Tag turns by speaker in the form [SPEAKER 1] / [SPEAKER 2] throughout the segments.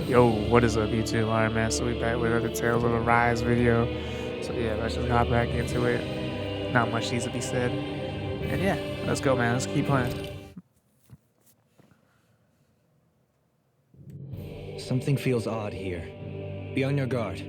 [SPEAKER 1] Yo, what is up, YouTube? Alright, man. So we back with another Tales of Arise video. So yeah, let's just hop back into it. Not much needs to be said. And yeah, let's go, man. Let's keep playing.
[SPEAKER 2] Something feels odd here. Be on your guard.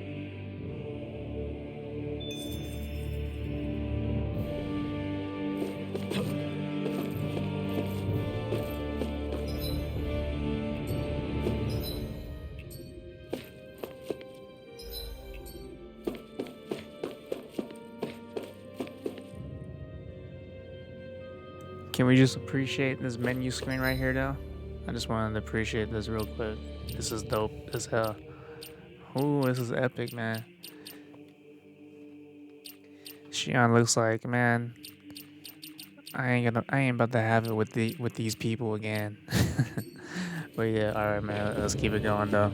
[SPEAKER 1] Can we just appreciate this menu screen right here, though? I just wanted to appreciate this real quick. This is dope as hell. Ooh, this is epic, man. Shion looks like, man, I ain't about to have it with these people again. But yeah, alright, man. Let's keep it going, though.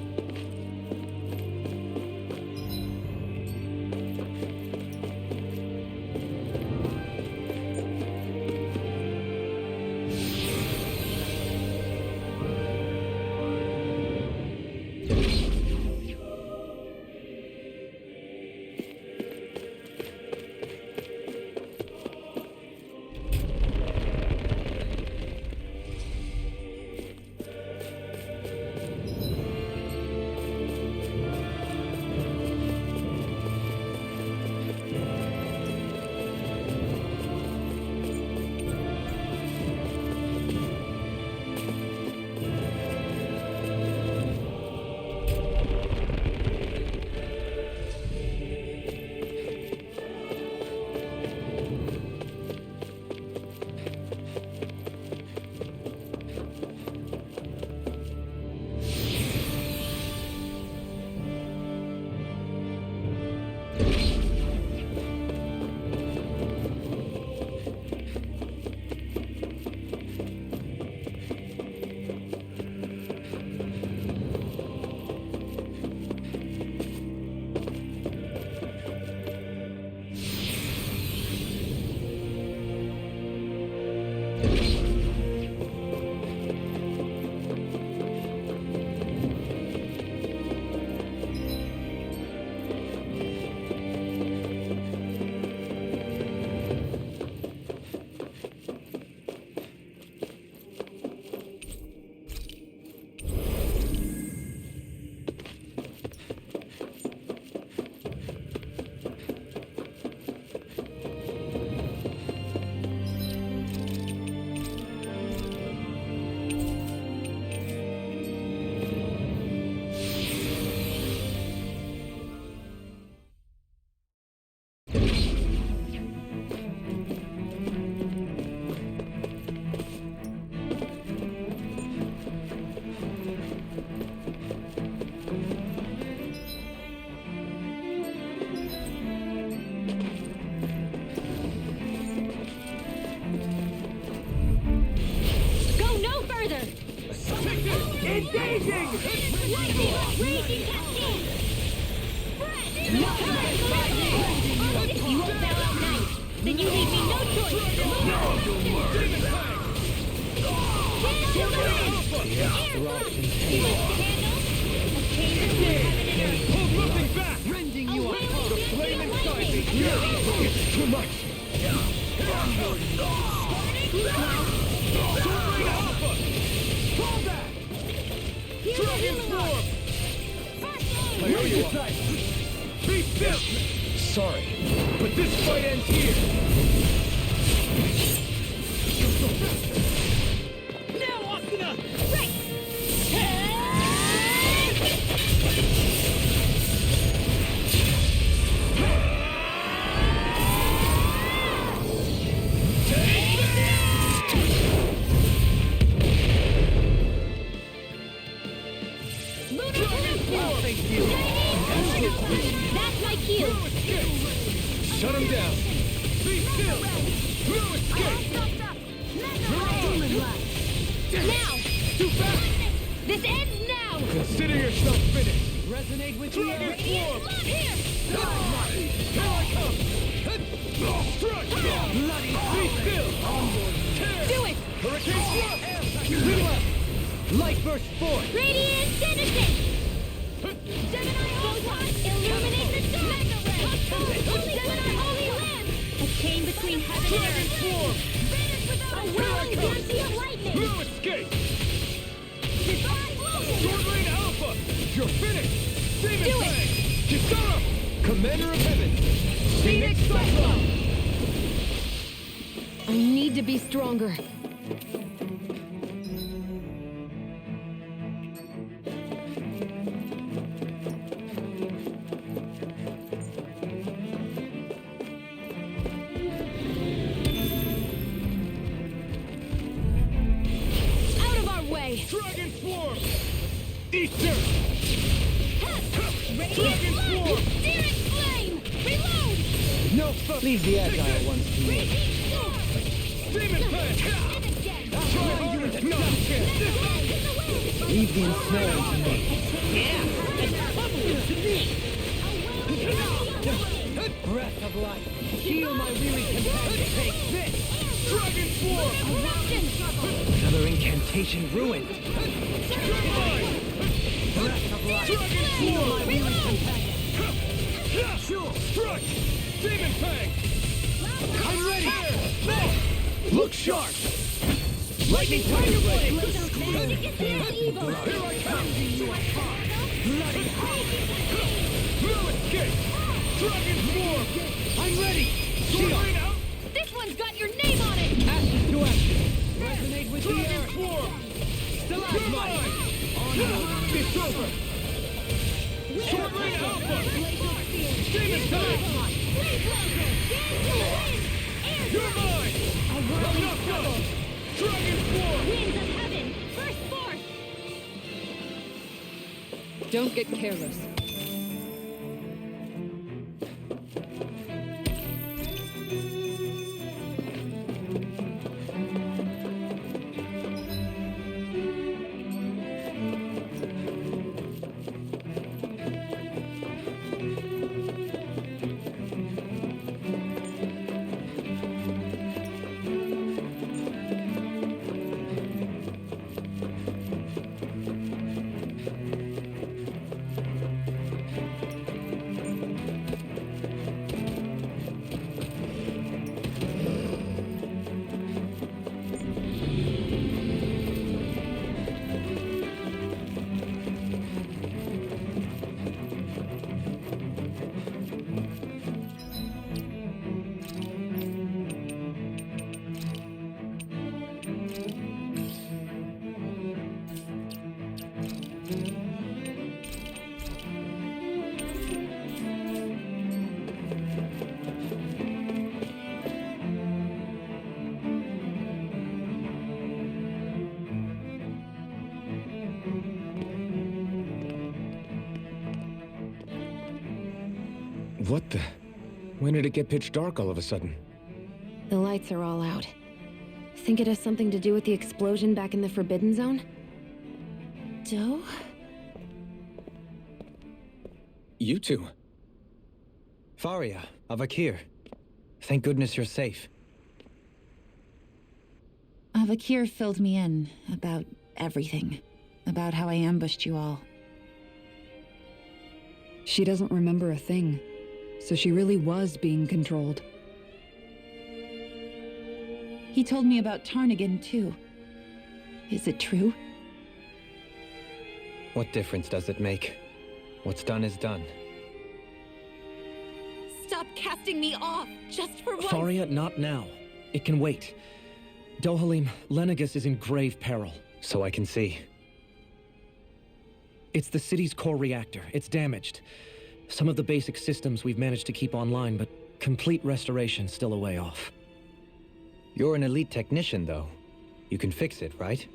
[SPEAKER 3] Engaging! Raging cascade! If you won't bow out nice, then you leave me no choice!
[SPEAKER 4] Moving back! Rending you on the flame inside me! It's too much! Soaring Alpha! Fall back! Dragon form! I know you are. Be still! Sorry, but this fight ends here! Now, Asuna!
[SPEAKER 3] Right!
[SPEAKER 4] Thank you!
[SPEAKER 3] That's my cue!
[SPEAKER 4] Shut him down! Be still! No escape!
[SPEAKER 3] Now!
[SPEAKER 4] Too fast!
[SPEAKER 3] This ends now!
[SPEAKER 4] Consider yourself finished!
[SPEAKER 2] Resonate with
[SPEAKER 4] Dragon
[SPEAKER 3] Radiant
[SPEAKER 4] form!
[SPEAKER 3] blood here!
[SPEAKER 4] Here I come! Strike! Bloody! Be still! Tear!
[SPEAKER 3] Do it!
[SPEAKER 4] Hurricane thrust! To the left! Light burst forth!
[SPEAKER 3] Radiant citizen!
[SPEAKER 4] You're finished! Demon
[SPEAKER 3] Do it!
[SPEAKER 4] Fang! Kisara! Commander of Heaven!
[SPEAKER 3] Phoenix Cyclone! I need to be stronger. Out of our way!
[SPEAKER 4] Dragon Swarm! Easter!
[SPEAKER 3] Radiant
[SPEAKER 4] Dragon
[SPEAKER 3] Flood!
[SPEAKER 4] Swarm!
[SPEAKER 3] Searing Flame! Reload!
[SPEAKER 2] No fuck. Leave the agile ones to me.
[SPEAKER 3] Raging Storm!
[SPEAKER 4] Demon Fang!
[SPEAKER 3] And again!
[SPEAKER 4] Try harder! No chance!
[SPEAKER 2] Leave the ensnaring to me. Breath of life. Heal my weary companion. Take this.
[SPEAKER 4] Dragon Swarm!
[SPEAKER 3] Eruption!
[SPEAKER 2] Another incantation ruined.
[SPEAKER 4] You're mine!
[SPEAKER 2] Breath of life.
[SPEAKER 4] Dragon
[SPEAKER 2] Heal
[SPEAKER 4] Swarm!
[SPEAKER 2] my weary companion.
[SPEAKER 4] Strike! Demon Fang! I'm ready! Look sharp! Lightning Tiger Blade!
[SPEAKER 3] Evil!
[SPEAKER 4] Here I come! No escape! Dragon Swarm! I'm ready! Sword out!
[SPEAKER 3] This one's got your name on it!
[SPEAKER 2] Ashes to ashes. Resonate with the
[SPEAKER 4] Dragon
[SPEAKER 2] earth.
[SPEAKER 4] Swarm! You're
[SPEAKER 2] Stalagmite.
[SPEAKER 4] mine! It's over! Sword Rain Alpha! Demon Fang! You're mine! Enough done! Dragon Swarm!
[SPEAKER 3] Winds of Heaven! First Force!
[SPEAKER 5] Don't get careless.
[SPEAKER 2] What the? When did it get pitch dark all of a sudden?
[SPEAKER 6] The lights are all out. Think it has something to do with the explosion back in the Forbidden Zone? Doe?
[SPEAKER 2] You two. Faria, Avakir. Thank goodness you're safe.
[SPEAKER 7] Avakir filled me in about everything. About how I ambushed you all.
[SPEAKER 5] She doesn't remember a thing, so she really was being controlled.
[SPEAKER 7] He told me about Tarnigan, too. Is it true?
[SPEAKER 2] What difference does it make? What's done is done.
[SPEAKER 7] Stop casting me off, just for once!
[SPEAKER 8] Faria, not now. It can wait. Dohalim, Lenegus is in grave peril.
[SPEAKER 2] So I can see.
[SPEAKER 8] It's the city's core reactor. It's damaged. Some of the basic systems we've managed to keep online, but complete restoration still a way off.
[SPEAKER 2] You're an elite technician, though. You can fix it, right?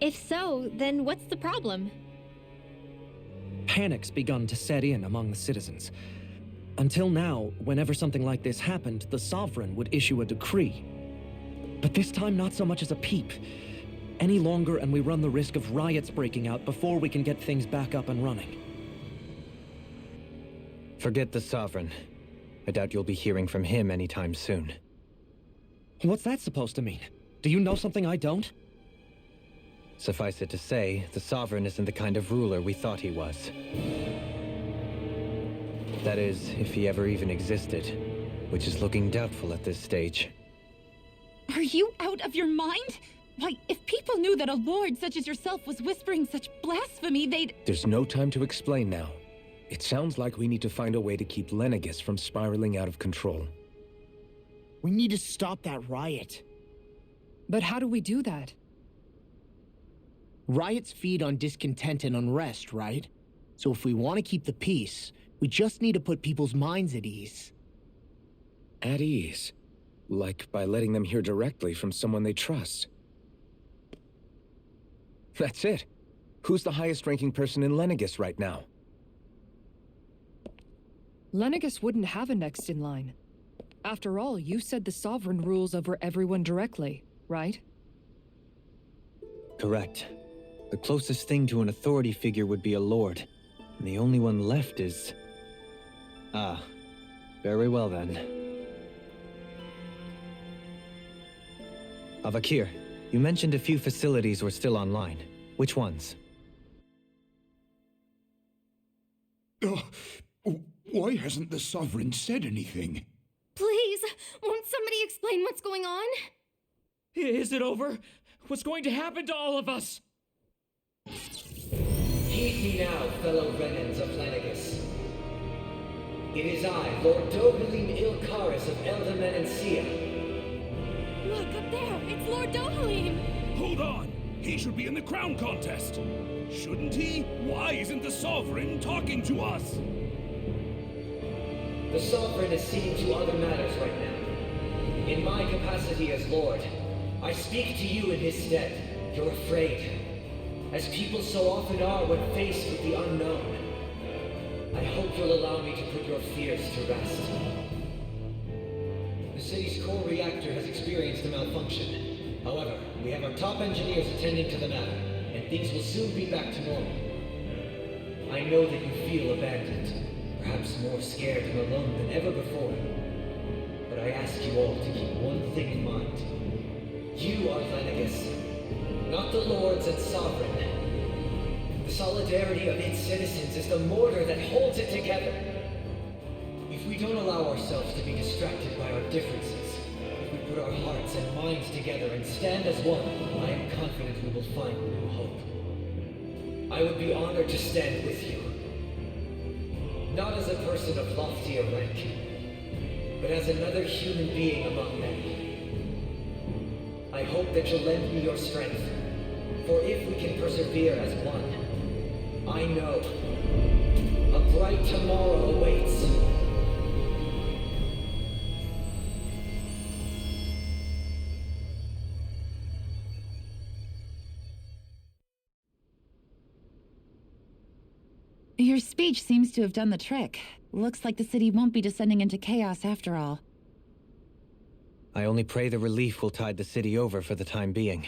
[SPEAKER 3] If so, then what's the problem?
[SPEAKER 8] Panic's begun to set in among the citizens. Until now, whenever something like this happened, the Sovereign would issue a decree. But this time, not so much as a peep. Any longer, and we run the risk of riots breaking out before we can get things back up and running.
[SPEAKER 2] Forget the Sovereign. I doubt you'll be hearing from him anytime soon.
[SPEAKER 8] What's that supposed to mean? Do you know something I don't?
[SPEAKER 2] Suffice it to say, the Sovereign isn't the kind of ruler we thought he was. That is, if he ever even existed, which is looking doubtful at this stage.
[SPEAKER 7] Are you out of your mind? Why, if people knew that a lord such as yourself was whispering such blasphemy, they'd...
[SPEAKER 4] There's no time to explain now. It sounds like we need to find a way to keep Lenegis from spiraling out of control.
[SPEAKER 9] We need to stop that riot.
[SPEAKER 5] But how do we do that?
[SPEAKER 9] Riots feed on discontent and unrest, right? So if we want to keep the peace, we just need to put people's minds at ease.
[SPEAKER 4] At ease? Like by letting them hear directly from someone they trust. That's it. Who's the highest-ranking person in Lenegis right now?
[SPEAKER 5] Lenegis wouldn't have a next in line. After all, you said the Sovereign rules over everyone directly, right?
[SPEAKER 2] Correct. The closest thing to an authority figure would be a lord. And the only one left is... Ah. Very well then. Avakir, you mentioned a few facilities were still online. Which ones?
[SPEAKER 10] Why hasn't the Sovereign said anything?
[SPEAKER 3] Please, won't somebody explain what's going on?
[SPEAKER 8] Is it over? What's going to happen to all of us?
[SPEAKER 2] Heed me now, fellow Renans of Lenegis. It is I, Lord Dohalim Ilkaris of Eldaman and Sia.
[SPEAKER 3] Look, up there! It's Lord Dohalim!
[SPEAKER 10] Hold on! He should be in the crown contest! Shouldn't he? Why isn't the Sovereign talking to us?
[SPEAKER 2] The Sovereign is seeing to other matters right now. In my capacity as Lord, I speak to you in his stead. You're afraid, as people so often are when faced with the unknown. I hope you'll allow me to put your fears to rest. The city's core reactor has experienced a malfunction. However, we have our top engineers attending to the matter, and things will soon be back to normal. I know that you feel abandoned, perhaps more scared and alone than ever before. But I ask you all to keep one thing in mind. You are Lenegis, not the lords and sovereign. The solidarity of its citizens is the mortar that holds it together. If we don't allow ourselves to be distracted by our differences, if we put our hearts and minds together and stand as one, I am confident we will find new hope. I would be honored to stand with you. Not as a person of loftier rank, but as another human being among many. I hope that you'll lend me your strength, for if we can persevere as one, I know a bright tomorrow awaits.
[SPEAKER 7] Your speech seems to have done the trick. Looks like the city won't be descending into chaos after all.
[SPEAKER 2] I only pray the relief will tide the city over for the time being.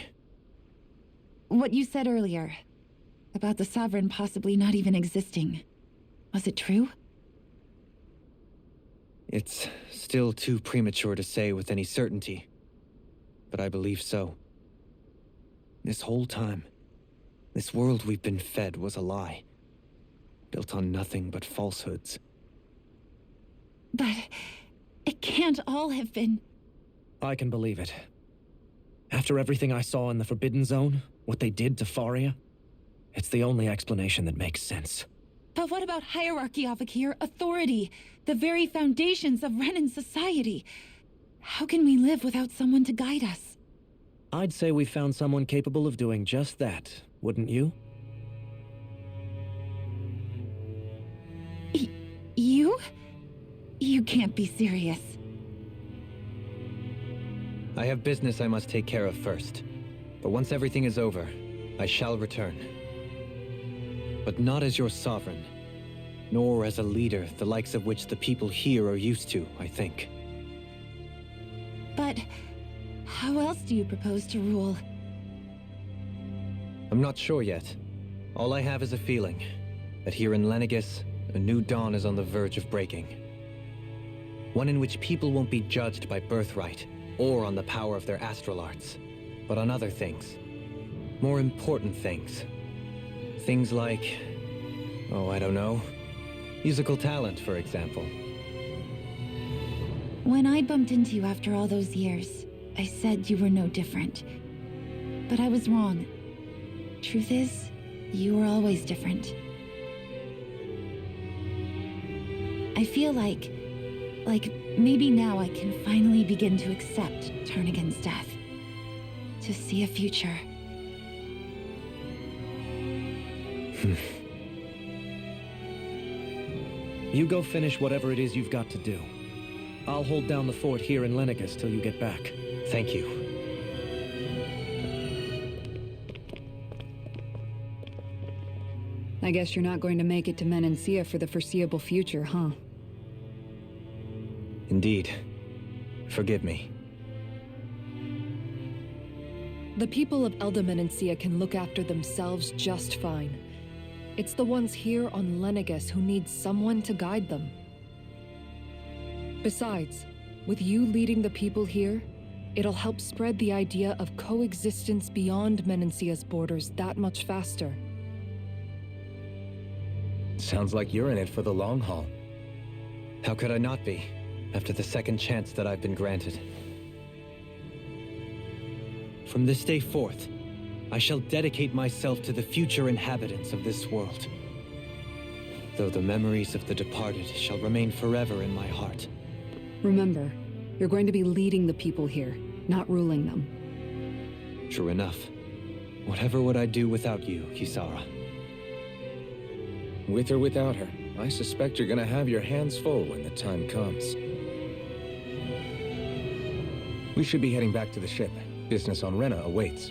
[SPEAKER 7] What you said earlier, about the Sovereign possibly not even existing, was it true?
[SPEAKER 2] It's still too premature to say with any certainty, but I believe so. This whole time, this world we've been fed was a lie, built on nothing but falsehoods.
[SPEAKER 7] But it can't all have been...
[SPEAKER 8] I can believe it. After everything I saw in the Forbidden Zone, what they did to Faria, it's the only explanation that makes sense.
[SPEAKER 7] But what about hierarchy, Avakir? Authority? The very foundations of Renan society? How can we live without someone to guide us?
[SPEAKER 8] I'd say we found someone capable of doing just that, wouldn't you?
[SPEAKER 7] You? You can't be serious.
[SPEAKER 2] I have business I must take care of first. But once everything is over, I shall return. But not as your sovereign, nor as a leader the likes of which the people here are used to, I think.
[SPEAKER 7] But how else do you propose to rule?
[SPEAKER 2] I'm not sure yet. All I have is a feeling that here in Lenegis, a new dawn is on the verge of breaking. One in which people won't be judged by birthright or on the power of their astral arts, but on other things. More important things. Things like, oh, I don't know, musical talent, for example.
[SPEAKER 7] When I bumped into you after all those years, I said you were no different. But I was wrong. Truth is, you were always different. I feel like maybe now I can finally begin to accept Turnigan's death. To see a future.
[SPEAKER 8] You go finish whatever it is you've got to do. I'll hold down the fort here in Lenegus till you get back.
[SPEAKER 2] Thank you.
[SPEAKER 5] I guess you're not going to make it to Menancia for the foreseeable future, huh?
[SPEAKER 2] Indeed. Forgive me.
[SPEAKER 5] The people of Elda Menancia can look after themselves just fine. It's the ones here on Lenegus who need someone to guide them. Besides, with you leading the people here, it'll help spread the idea of coexistence beyond Menancia's borders that much faster.
[SPEAKER 11] Sounds like you're in it for the long haul.
[SPEAKER 2] How could I not be, after the second chance that I've been granted? From this day forth, I shall dedicate myself to the future inhabitants of this world. Though the memories of the departed shall remain forever in my heart.
[SPEAKER 5] Remember, you're going to be leading the people here, not ruling them.
[SPEAKER 2] True enough. Whatever would I do without you, Kisara?
[SPEAKER 11] With or without her, I suspect you're gonna have your hands full when the time comes. We should be heading back to the ship. Business on Rena awaits.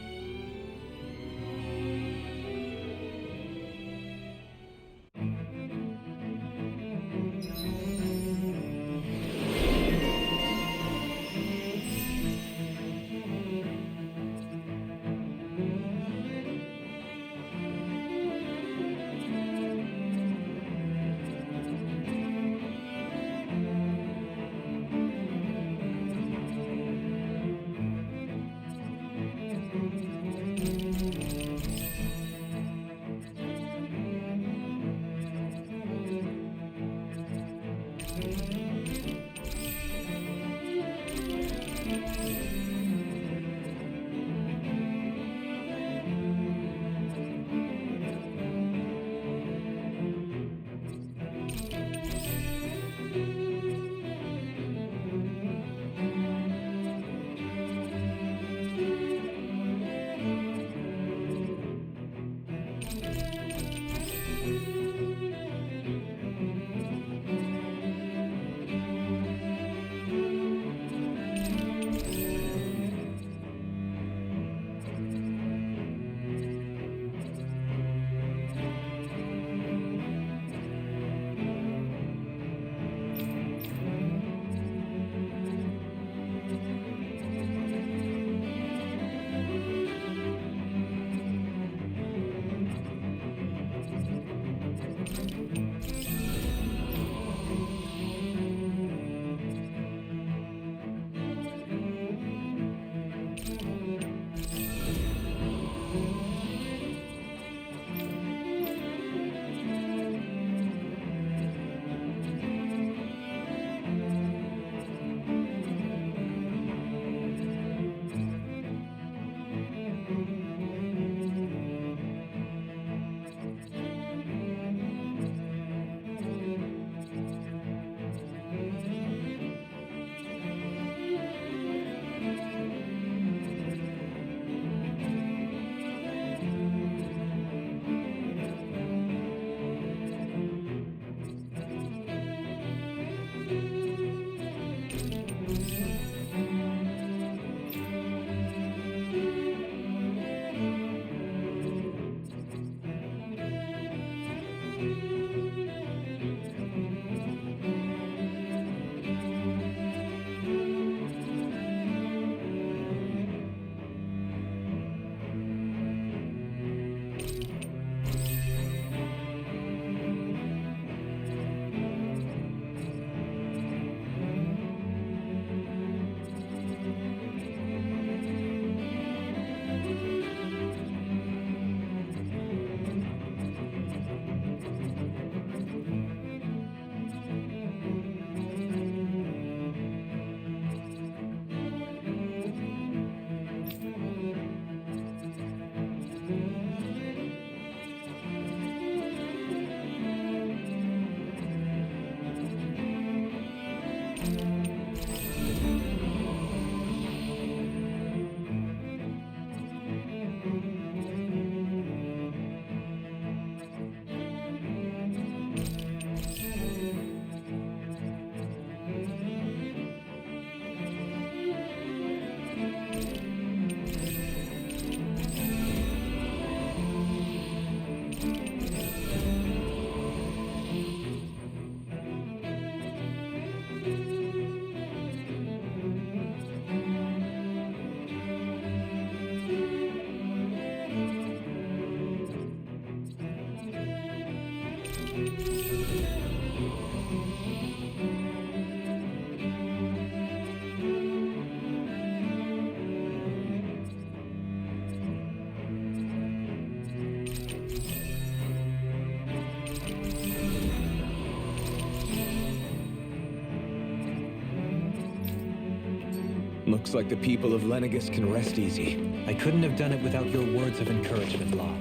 [SPEAKER 11] Looks like the people of Lenegus can rest easy.
[SPEAKER 8] I couldn't have done it without your words of encouragement, Law.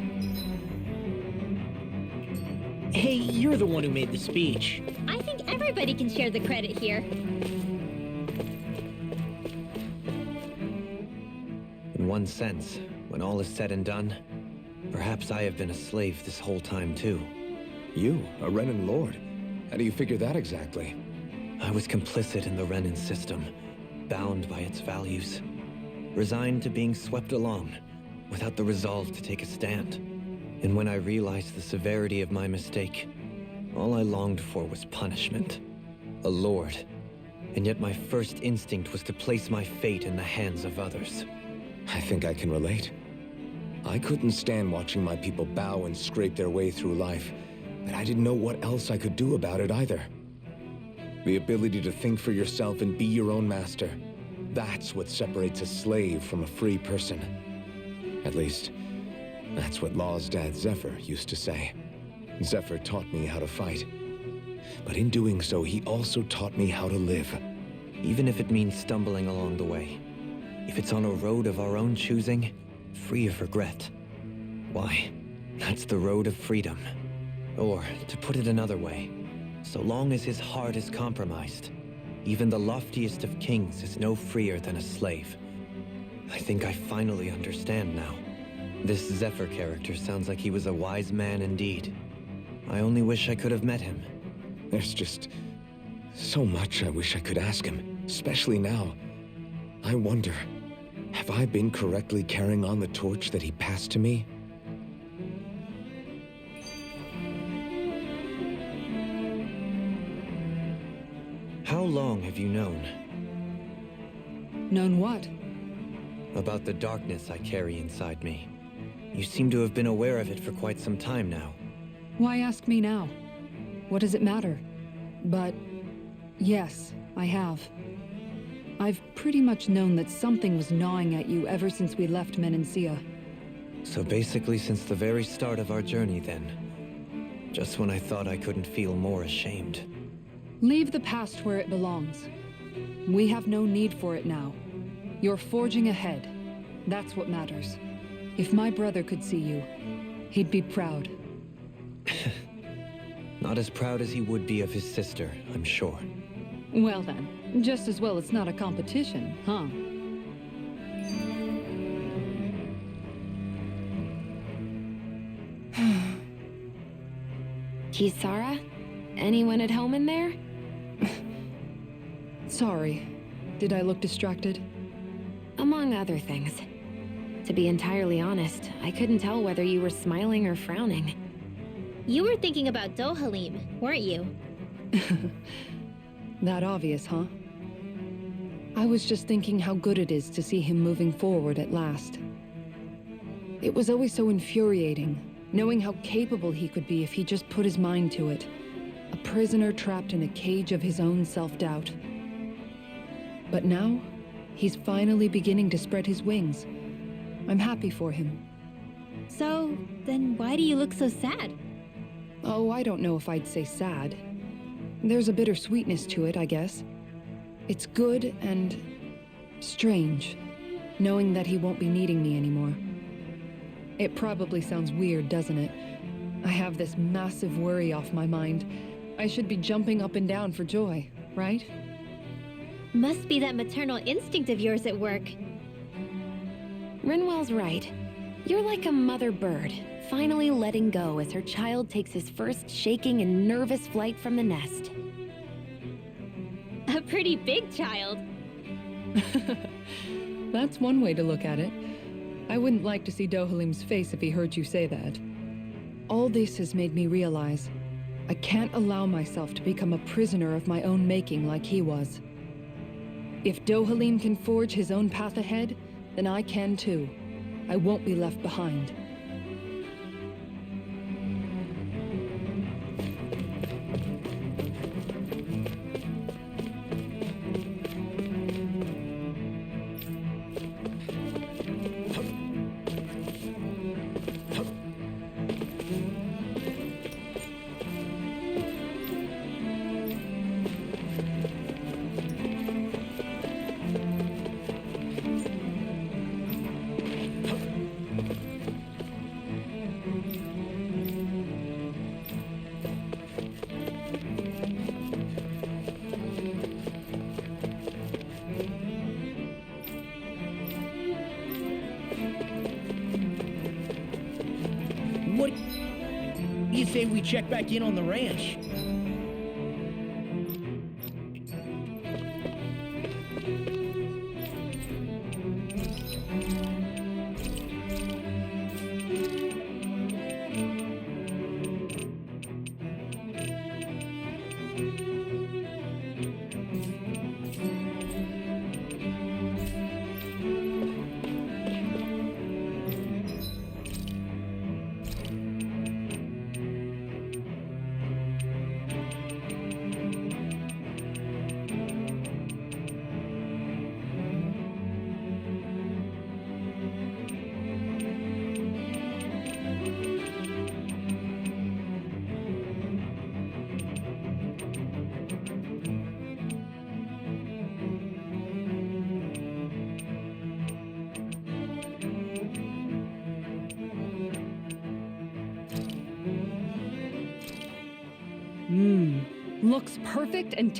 [SPEAKER 9] Hey, you're the one who made the speech.
[SPEAKER 3] I think everybody can share the credit here.
[SPEAKER 8] In one sense, when all is said and done, perhaps I have been a slave this whole time too.
[SPEAKER 11] You, a Renan Lord? How do you figure that exactly?
[SPEAKER 8] I was complicit in the Renan system, bound by its values, resigned to being swept along, without the resolve to take a stand. And when I realized the severity of my mistake, all I longed for was punishment. A lord. And yet my first instinct was to place my fate in the hands of others.
[SPEAKER 11] I think I can relate. I couldn't stand watching my people bow and scrape their way through life, but I didn't know what else I could do about it either. The ability to think for yourself and be your own master. That's what separates a slave from a free person. At least, that's what Law's dad Zephyr used to say. Zephyr taught me how to fight. But in doing so, he also taught me how to live.
[SPEAKER 8] Even if it means stumbling along the way. If it's on a road of our own choosing, free of regret. Why, that's the road of freedom. Or, to put it another way, so long as his heart is compromised, even the loftiest of kings is no freer than a slave. I think I finally understand now. This Zephyr character sounds like he was a wise man indeed. I only wish I could have met him.
[SPEAKER 11] There's just so much I wish I could ask him, especially now. I wonder, have I been correctly carrying on the torch that he passed to me?
[SPEAKER 8] How long have you known?
[SPEAKER 5] Known what?
[SPEAKER 8] About the darkness I carry inside me. You seem to have been aware of it for quite some time now.
[SPEAKER 5] Why ask me now? What does it matter? But yes, I have. I've pretty much known that something was gnawing at you ever since we left Menancia.
[SPEAKER 8] So basically since the very start of our journey then. Just when I thought I couldn't feel more ashamed.
[SPEAKER 5] Leave the past where it belongs. We have no need for it now. You're forging ahead. That's what matters. If my brother could see you, he'd be proud.
[SPEAKER 8] Not as proud as he would be of his sister, I'm sure.
[SPEAKER 5] Well then, just as well it's not a competition, huh?
[SPEAKER 6] Kisara? Anyone at home in there?
[SPEAKER 5] Sorry. Did I look distracted?
[SPEAKER 6] Among other things. To be entirely honest, I couldn't tell whether you were smiling or frowning.
[SPEAKER 3] You were thinking about Dohalim, weren't you?
[SPEAKER 5] That obvious, huh? I was just thinking how good it is to see him moving forward at last. It was always so infuriating, knowing how capable he could be if he just put his mind to it. A prisoner trapped in a cage of his own self-doubt. But now, he's finally beginning to spread his wings. I'm happy for him.
[SPEAKER 3] So, then why do you look so sad?
[SPEAKER 5] Oh, I don't know if I'd say sad. There's a bittersweetness to it, I guess. It's good and strange, knowing that he won't be needing me anymore. It probably sounds weird, doesn't it? I have this massive worry off my mind. I should be jumping up and down for joy, right?
[SPEAKER 3] Must be that maternal instinct of yours at work.
[SPEAKER 6] Rinwell's right. You're like a mother bird, finally letting go as her child takes his first shaking and nervous flight from the nest.
[SPEAKER 3] A pretty big child.
[SPEAKER 5] That's one way to look at it. I wouldn't like to see Dohalim's face if he heard you say that. All this has made me realize I can't allow myself to become a prisoner of my own making like he was. If Dohalim can forge his own path ahead, then I can too. I won't be left behind.
[SPEAKER 9] You say we check back in on the ranch?
[SPEAKER 5] Looks perfect and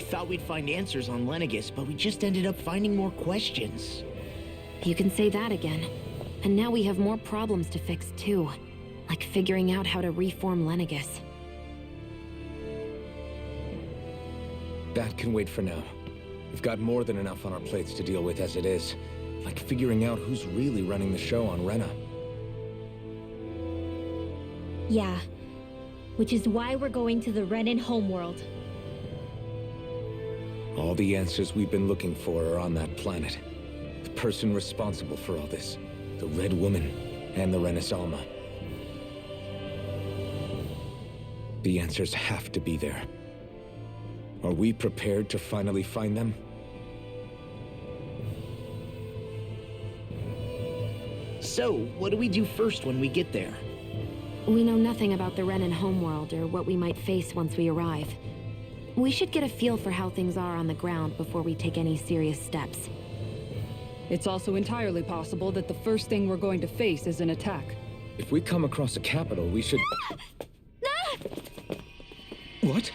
[SPEAKER 9] thought we'd find answers on Lenegis, but we just ended up finding more questions.
[SPEAKER 6] You can say that again. And now we have more problems to fix too. Like figuring out how to reform Lenegis.
[SPEAKER 11] That can wait for now. We've got more than enough on our plates to deal with as it is. Like figuring out who's really running the show on Rena.
[SPEAKER 3] Yeah. Which is why we're going to the Renan homeworld.
[SPEAKER 11] All the answers we've been looking for are on that planet. The person responsible for all this. The Red Woman and the Renaissance. The answers have to be there. Are we prepared to finally find them?
[SPEAKER 9] So, what do we do first when we get there?
[SPEAKER 6] We know nothing about the Renan homeworld or what we might face once we arrive. We should get a feel for how things are on the ground before we take any serious steps.
[SPEAKER 5] It's also entirely possible that the first thing we're going to face is an attack.
[SPEAKER 11] If we come across a capital, we should... What?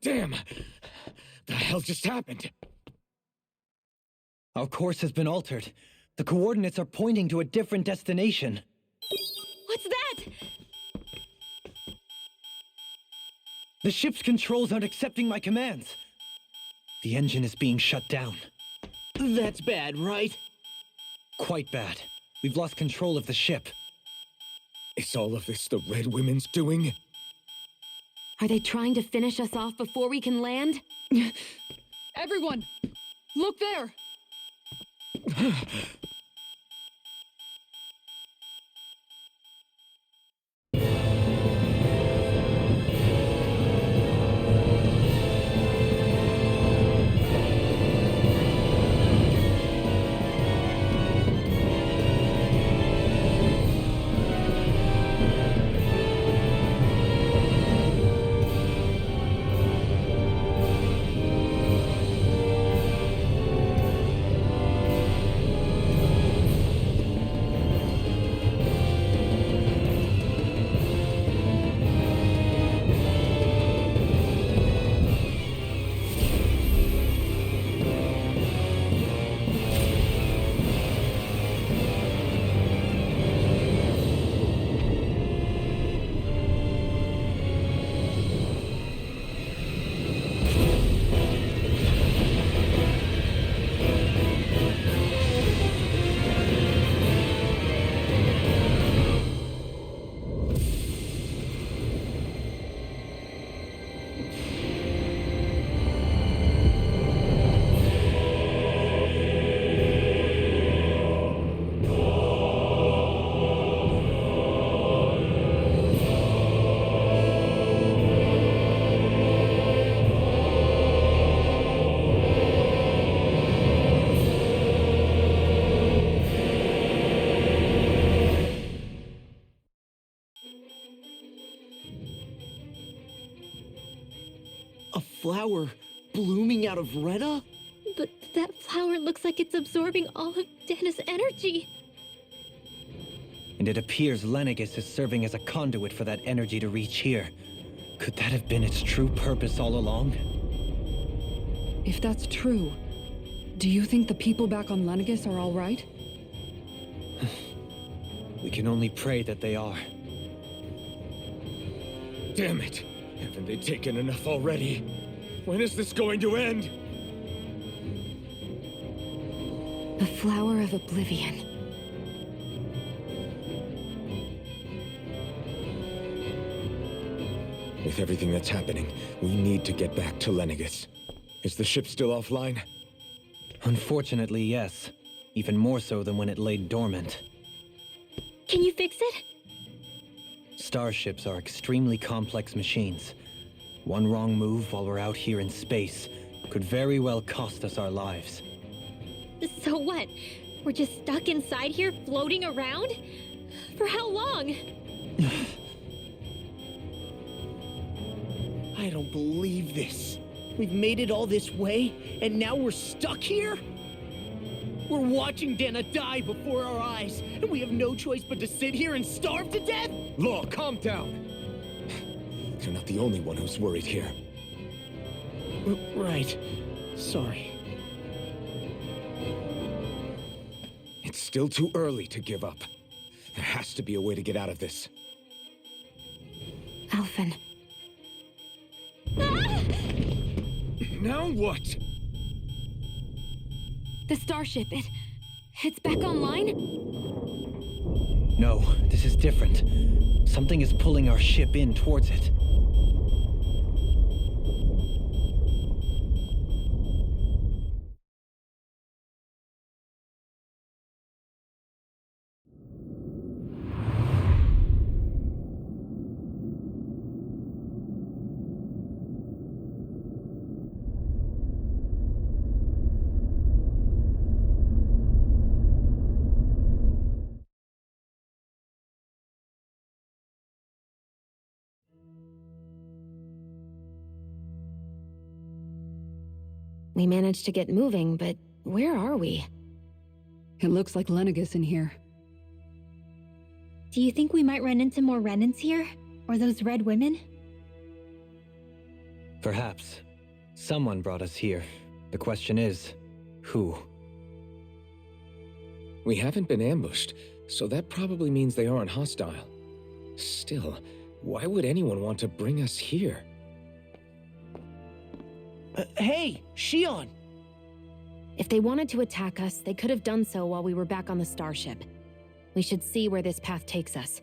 [SPEAKER 11] Damn! The hell just happened?
[SPEAKER 8] Our course has been altered. The coordinates are pointing to a different destination.
[SPEAKER 3] What's that?
[SPEAKER 8] The ship's controls aren't accepting my commands. The engine is being shut down.
[SPEAKER 9] That's bad, right?
[SPEAKER 8] Quite bad. We've lost control of the ship.
[SPEAKER 11] Is all of this the Red Women's doing?
[SPEAKER 6] Are they trying to finish us off before we can land?
[SPEAKER 5] Everyone! Look there!
[SPEAKER 9] A flower blooming out of Rena?
[SPEAKER 3] But that flower looks like it's absorbing all of Dana's energy.
[SPEAKER 8] And it appears Lenegis is serving as a conduit for that energy to reach here. Could that have been its true purpose all along?
[SPEAKER 5] If that's true, do you think the people back on Lenegis are all right?
[SPEAKER 8] We can only pray that they are.
[SPEAKER 11] Damn it! Haven't they taken enough already? When is this going to end?
[SPEAKER 6] The Flower of Oblivion.
[SPEAKER 11] With everything that's happening, we need to get back to Lenegis. Is the ship still offline?
[SPEAKER 8] Unfortunately, yes. Even more so than when it lay dormant.
[SPEAKER 3] Can you fix it?
[SPEAKER 8] Starships are extremely complex machines. One wrong move while we're out here in space could very well cost us our lives.
[SPEAKER 3] So what? We're just stuck inside here, floating around? For how long?
[SPEAKER 9] I don't believe this. We've made it all this way, and now we're stuck here? We're watching Dana die before our eyes, and we have no choice but to sit here and starve to death?
[SPEAKER 11] Look, calm down. You're not the only one who's worried here.
[SPEAKER 9] Right. Sorry.
[SPEAKER 11] It's still too early to give up. There has to be a way to get out of this.
[SPEAKER 6] Alphen.
[SPEAKER 11] Now what?
[SPEAKER 6] The starship, it's back online?
[SPEAKER 8] No, this is different. Something is pulling our ship in towards it.
[SPEAKER 6] We managed to get moving, but where are we?
[SPEAKER 5] It looks like Lenegis in here.
[SPEAKER 3] Do you think we might run into more Renans here? Or those red women?
[SPEAKER 8] Perhaps. Someone brought us here. The question is, who?
[SPEAKER 11] We haven't been ambushed, so that probably means they aren't hostile. Still, why would anyone want to bring us here?
[SPEAKER 9] Hey, Shion!
[SPEAKER 6] If they wanted to attack us, they could have done so while we were back on the starship. We should see where this path takes us.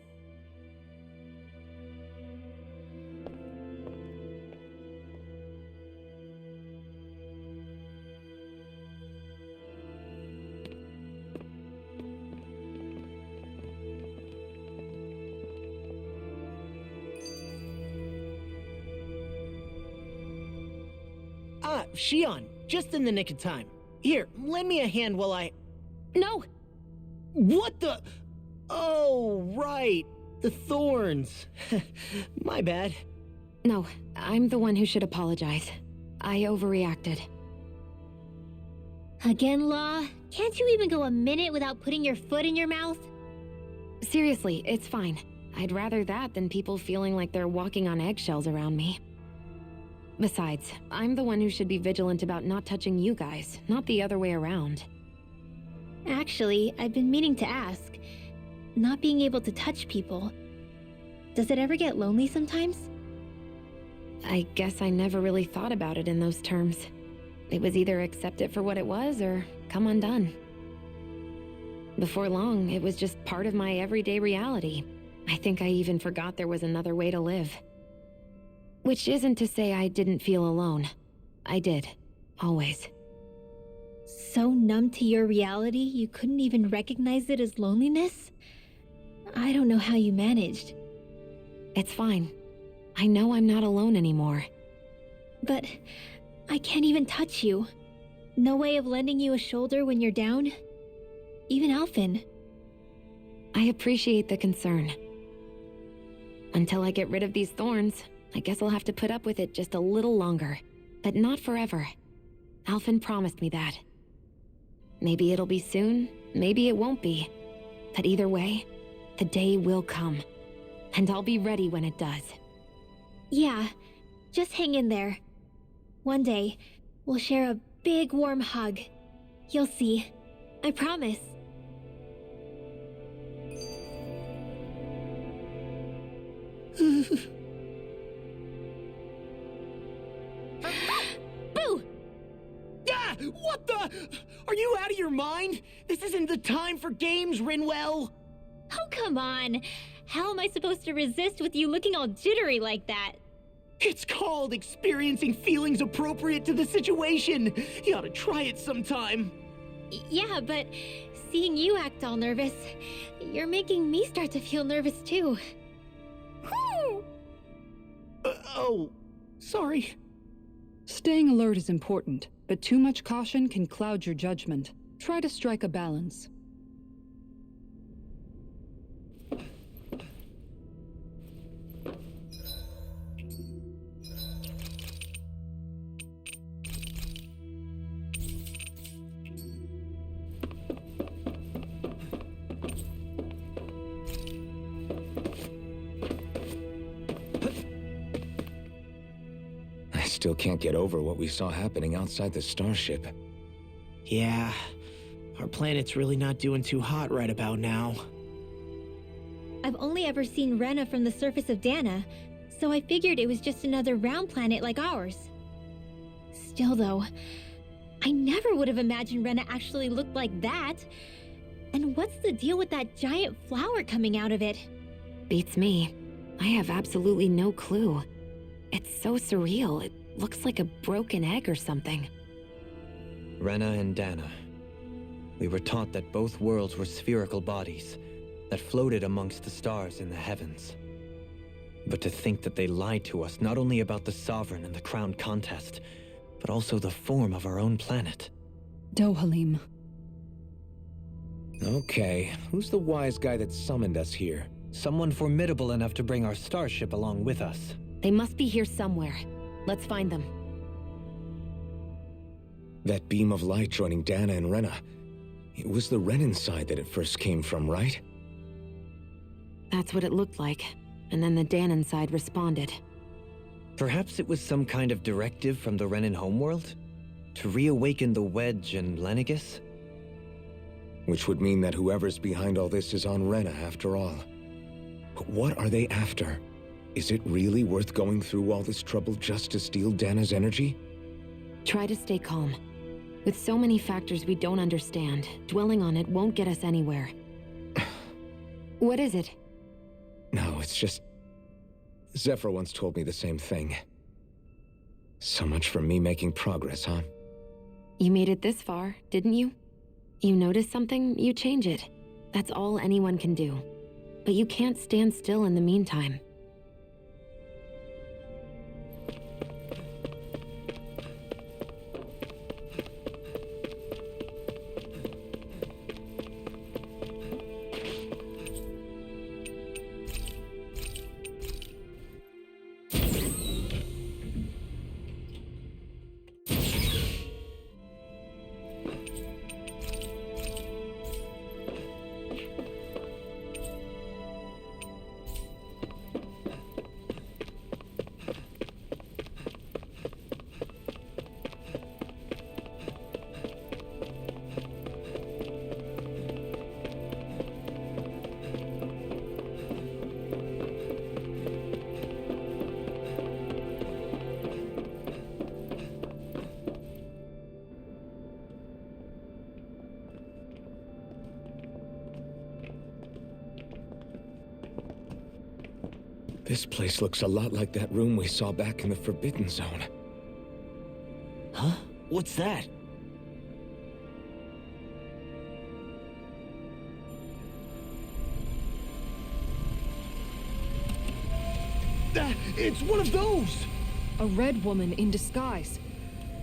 [SPEAKER 9] Shion, just in the nick of time. Here, lend me a hand while I...
[SPEAKER 6] No!
[SPEAKER 9] What the... Oh, right. The thorns. My bad.
[SPEAKER 6] No, I'm the one who should apologize. I overreacted.
[SPEAKER 3] Again, Law? Can't you even go a minute without putting your foot in your mouth?
[SPEAKER 6] Seriously, it's fine. I'd rather that than people feeling like they're walking on eggshells around me. Besides, I'm the one who should be vigilant about not touching you guys, not the other way around.
[SPEAKER 3] Actually, I've been meaning to ask. Not being able to touch people, does it ever get lonely sometimes?
[SPEAKER 6] I guess I never really thought about it in those terms. It was either accept it for what it was or come undone. Before long, it was just part of my everyday reality. I think I even forgot there was another way to live. Which isn't to say I didn't feel alone. I did. Always.
[SPEAKER 3] So numb to your reality, you couldn't even recognize it as loneliness? I don't know how you managed.
[SPEAKER 6] It's fine. I know I'm not alone anymore.
[SPEAKER 3] But I can't even touch you. No way of lending you a shoulder when you're down? Even Alphen.
[SPEAKER 6] I appreciate the concern. Until I get rid of these thorns, I guess I'll have to put up with it just a little longer. But not forever. Alphen promised me that. Maybe it'll be soon, maybe it won't be. But either way, the day will come. And I'll be ready when it does.
[SPEAKER 3] Yeah, just hang in there. One day, we'll share a big warm hug. You'll see. I promise.
[SPEAKER 9] Ah! What the? Are you out of your mind? This isn't the time for games, Rinwell.
[SPEAKER 3] Oh, come on. How am I supposed to resist with you looking all jittery like that?
[SPEAKER 9] It's called experiencing feelings appropriate to the situation. You ought to try it sometime.
[SPEAKER 3] Yeah, but seeing you act all nervous, you're making me start to feel nervous too. Whew!
[SPEAKER 9] Oh, sorry.
[SPEAKER 5] Staying alert is important, but too much caution can cloud your judgment. Try to strike a balance.
[SPEAKER 11] I still can't get over what we saw happening outside the starship.
[SPEAKER 9] Yeah, our planet's really not doing too hot right about now.
[SPEAKER 3] I've only ever seen Rena from the surface of Dana, so I figured it was just another round planet like ours. Still though, I never would have imagined Rena actually looked like that. And what's the deal with that giant flower coming out of it?
[SPEAKER 6] Beats me. I have absolutely no clue. It's so surreal. It looks like a broken egg or something.
[SPEAKER 8] Rena and Dana. We were taught that both worlds were spherical bodies that floated amongst the stars in the heavens. But to think that they lied to us not only about the Sovereign and the Crown contest, but also the form of our own planet.
[SPEAKER 5] Dohalim.
[SPEAKER 11] Okay, who's the wise guy that summoned us here?
[SPEAKER 8] Someone formidable enough to bring our starship along with us.
[SPEAKER 6] They must be here somewhere. Let's find them.
[SPEAKER 11] That beam of light joining Dana and Rena. It was the Renan side that it first came from, right?
[SPEAKER 6] That's what it looked like. And then the Danon side responded.
[SPEAKER 8] Perhaps it was some kind of directive from the Renan homeworld? To reawaken the Wedge and Lenegis?
[SPEAKER 11] Which would mean that whoever's behind all this is on Rena after all. But what are they after? Is it really worth going through all this trouble just to steal Dana's energy?
[SPEAKER 6] Try to stay calm. With so many factors we don't understand, dwelling on it won't get us anywhere. What is it?
[SPEAKER 11] No, it's just... Zephyr once told me the same thing. So much for me making progress, huh?
[SPEAKER 6] You made it this far, didn't you? You notice something, you change it. That's all anyone can do. But you can't stand still in the meantime.
[SPEAKER 11] This place looks a lot like that room we saw back in the Forbidden Zone.
[SPEAKER 9] Huh? What's that? It's one of those!
[SPEAKER 5] A red woman in disguise.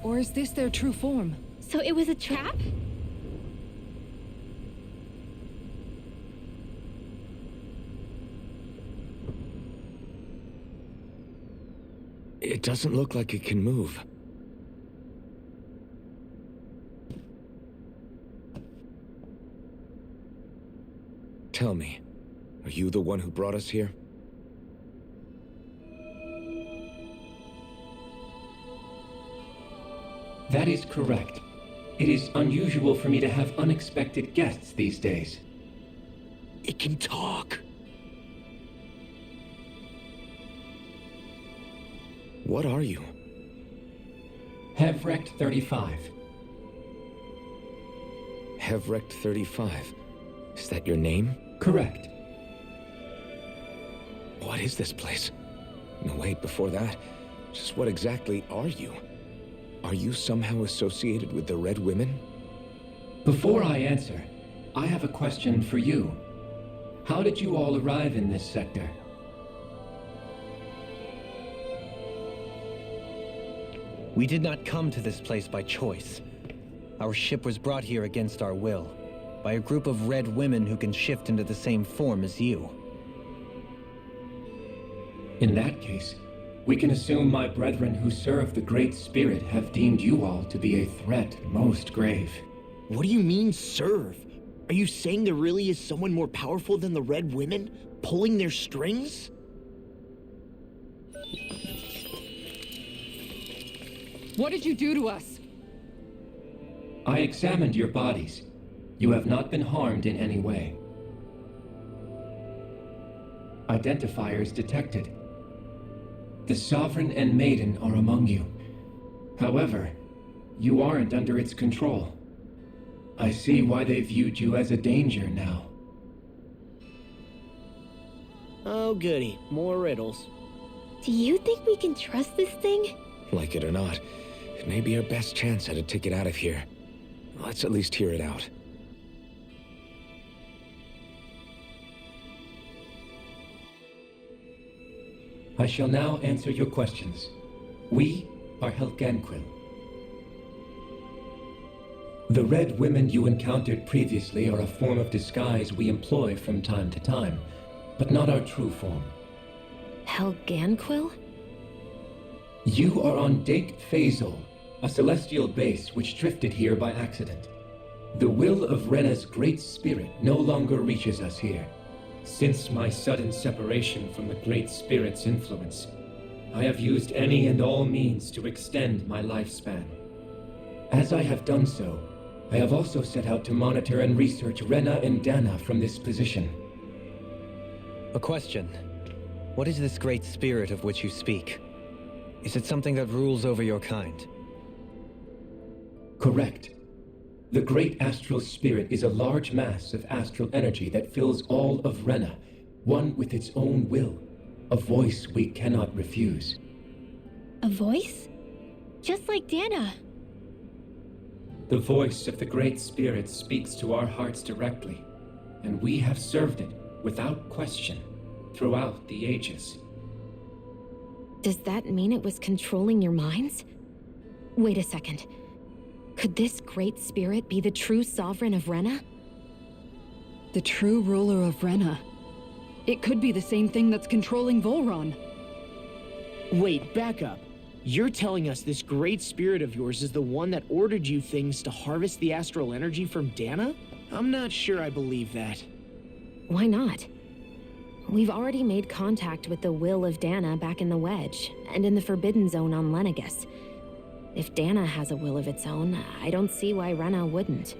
[SPEAKER 5] Or is this their true form?
[SPEAKER 3] So it was a trap?
[SPEAKER 11] It doesn't look like it can move. Tell me, are you the one who brought us here?
[SPEAKER 12] That is correct. It is unusual for me to have unexpected guests these days.
[SPEAKER 9] It can talk.
[SPEAKER 11] What are you?
[SPEAKER 12] Hevrect 35.
[SPEAKER 11] Hevrect 35. Is that your name?
[SPEAKER 12] Correct.
[SPEAKER 11] What is this place? No, wait, before that, just what exactly are you? Are you somehow associated with the Red Women?
[SPEAKER 12] Before I answer, I have a question for you. How did you all arrive in this sector?
[SPEAKER 2] We did not come to this place by choice. Our ship was brought here against our will, by a group of red women who can shift into the same form as you.
[SPEAKER 12] In that case, we can assume my brethren who serve the Great Spirit have deemed you all to be a threat most grave.
[SPEAKER 9] What do you mean, serve? Are you saying there really is someone more powerful than the Red Women, pulling their strings?
[SPEAKER 5] What did you do to us?
[SPEAKER 12] I examined your bodies. You have not been harmed in any way. Identifiers detected. The Sovereign and Maiden are among you. However, you aren't under its control. I see why they viewed you as a danger now.
[SPEAKER 9] Oh goody, more riddles.
[SPEAKER 3] Do you think we can trust this thing?
[SPEAKER 11] Like it or not, it may be our best chance at a ticket out of here. Let's at least hear it out.
[SPEAKER 12] I shall now answer your questions. We are Helganquil. The Red Women you encountered previously are a form of disguise we employ from time to time, but not our true form.
[SPEAKER 6] Helganquil?
[SPEAKER 12] You are on Dake Phasol, a celestial base which drifted here by accident. The will of Rena's great spirit no longer reaches us here. Since my sudden separation from the Great Spirit's influence, I have used any and all means to extend my lifespan. As I have done so, I have also set out to monitor and research Rena and Dana from this position.
[SPEAKER 2] A question. What is this great spirit of which you speak? Is it something that rules over your kind?
[SPEAKER 12] Correct. The Great Astral Spirit is a large mass of astral energy that fills all of Rena, one with its own will, a voice we cannot refuse.
[SPEAKER 3] A voice? Just like Dana.
[SPEAKER 12] The voice of the Great Spirit speaks to our hearts directly, and we have served it without question throughout the ages.
[SPEAKER 6] Does that mean it was controlling your minds? Wait a second. Could this Great Spirit be the true Sovereign of Rena?
[SPEAKER 5] The true ruler of Rena. It could be the same thing that's controlling Volron.
[SPEAKER 9] Wait, back up. You're telling us this great spirit of yours is the one that ordered you things to harvest the astral energy from Dana? I'm not sure I believe that.
[SPEAKER 6] Why not? We've already made contact with the will of Dana back in the Wedge, and in the Forbidden Zone on Lenegus. If Dana has a will of its own, I don't see why Rena wouldn't.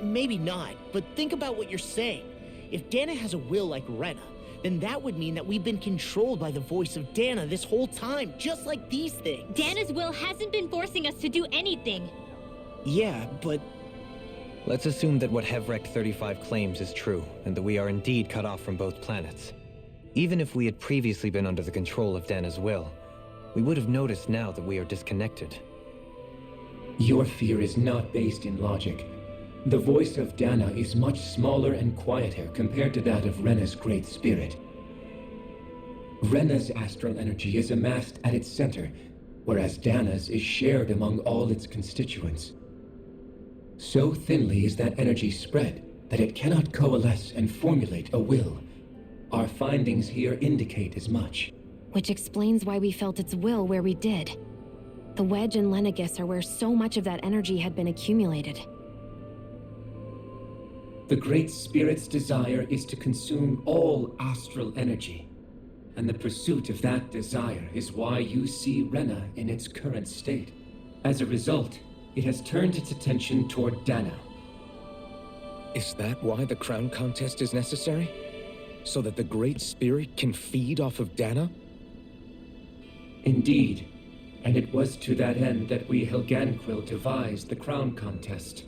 [SPEAKER 9] Maybe not, but think about what you're saying. If Dana has a will like Rena, then that would mean that we've been controlled by the voice of Dana this whole time, just like these things.
[SPEAKER 3] Dana's will hasn't been forcing us to do anything.
[SPEAKER 9] Yeah, but...
[SPEAKER 2] Let's assume that what Hevrect 35 claims is true, and that we are indeed cut off from both planets. Even if we had previously been under the control of Dana's will, we would have noticed now that we are disconnected.
[SPEAKER 12] Your fear is not based in logic. The voice of Dana is much smaller and quieter compared to that of Rena's Great Spirit. Rena's astral energy is amassed at its center, whereas Dana's is shared among all its constituents. So thinly is that energy spread that it cannot coalesce and formulate a will. Our findings here indicate as much.
[SPEAKER 6] Which explains why we felt its will where we did. The Wedge and Lenegus are where so much of that energy had been accumulated.
[SPEAKER 12] The Great Spirit's desire is to consume all astral energy, and the pursuit of that desire is why you see Rena in its current state. As a result, it has turned its attention toward Dana.
[SPEAKER 11] Is that why the crown contest is necessary? So that the Great Spirit can feed off of Dana?
[SPEAKER 12] Indeed, And it was to that end that we Helganquil devised the crown contest.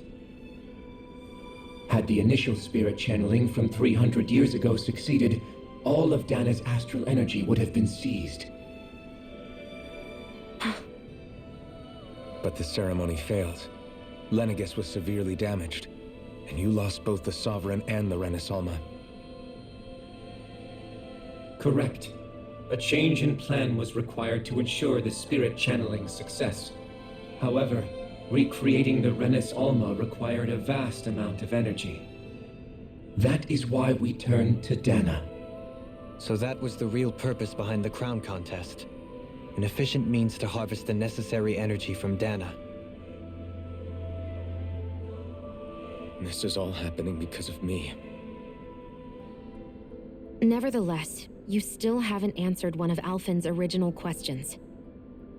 [SPEAKER 12] Had the initial spirit channeling from 300 years ago succeeded, all of Dana's astral energy would have been seized.
[SPEAKER 11] But the ceremony failed. Lenegus was severely damaged, and you lost both the Sovereign and the Renasalma.
[SPEAKER 12] Correct. A change in plan was required to ensure the spirit channeling's success. However, recreating the Renis Alma required a vast amount of energy. That is why we turned to Dana.
[SPEAKER 13] So that was the real purpose behind the crown contest. An efficient means to harvest the necessary energy from Dana.
[SPEAKER 11] This is all happening because of me.
[SPEAKER 6] Nevertheless, you still haven't answered one of Alphen's original questions.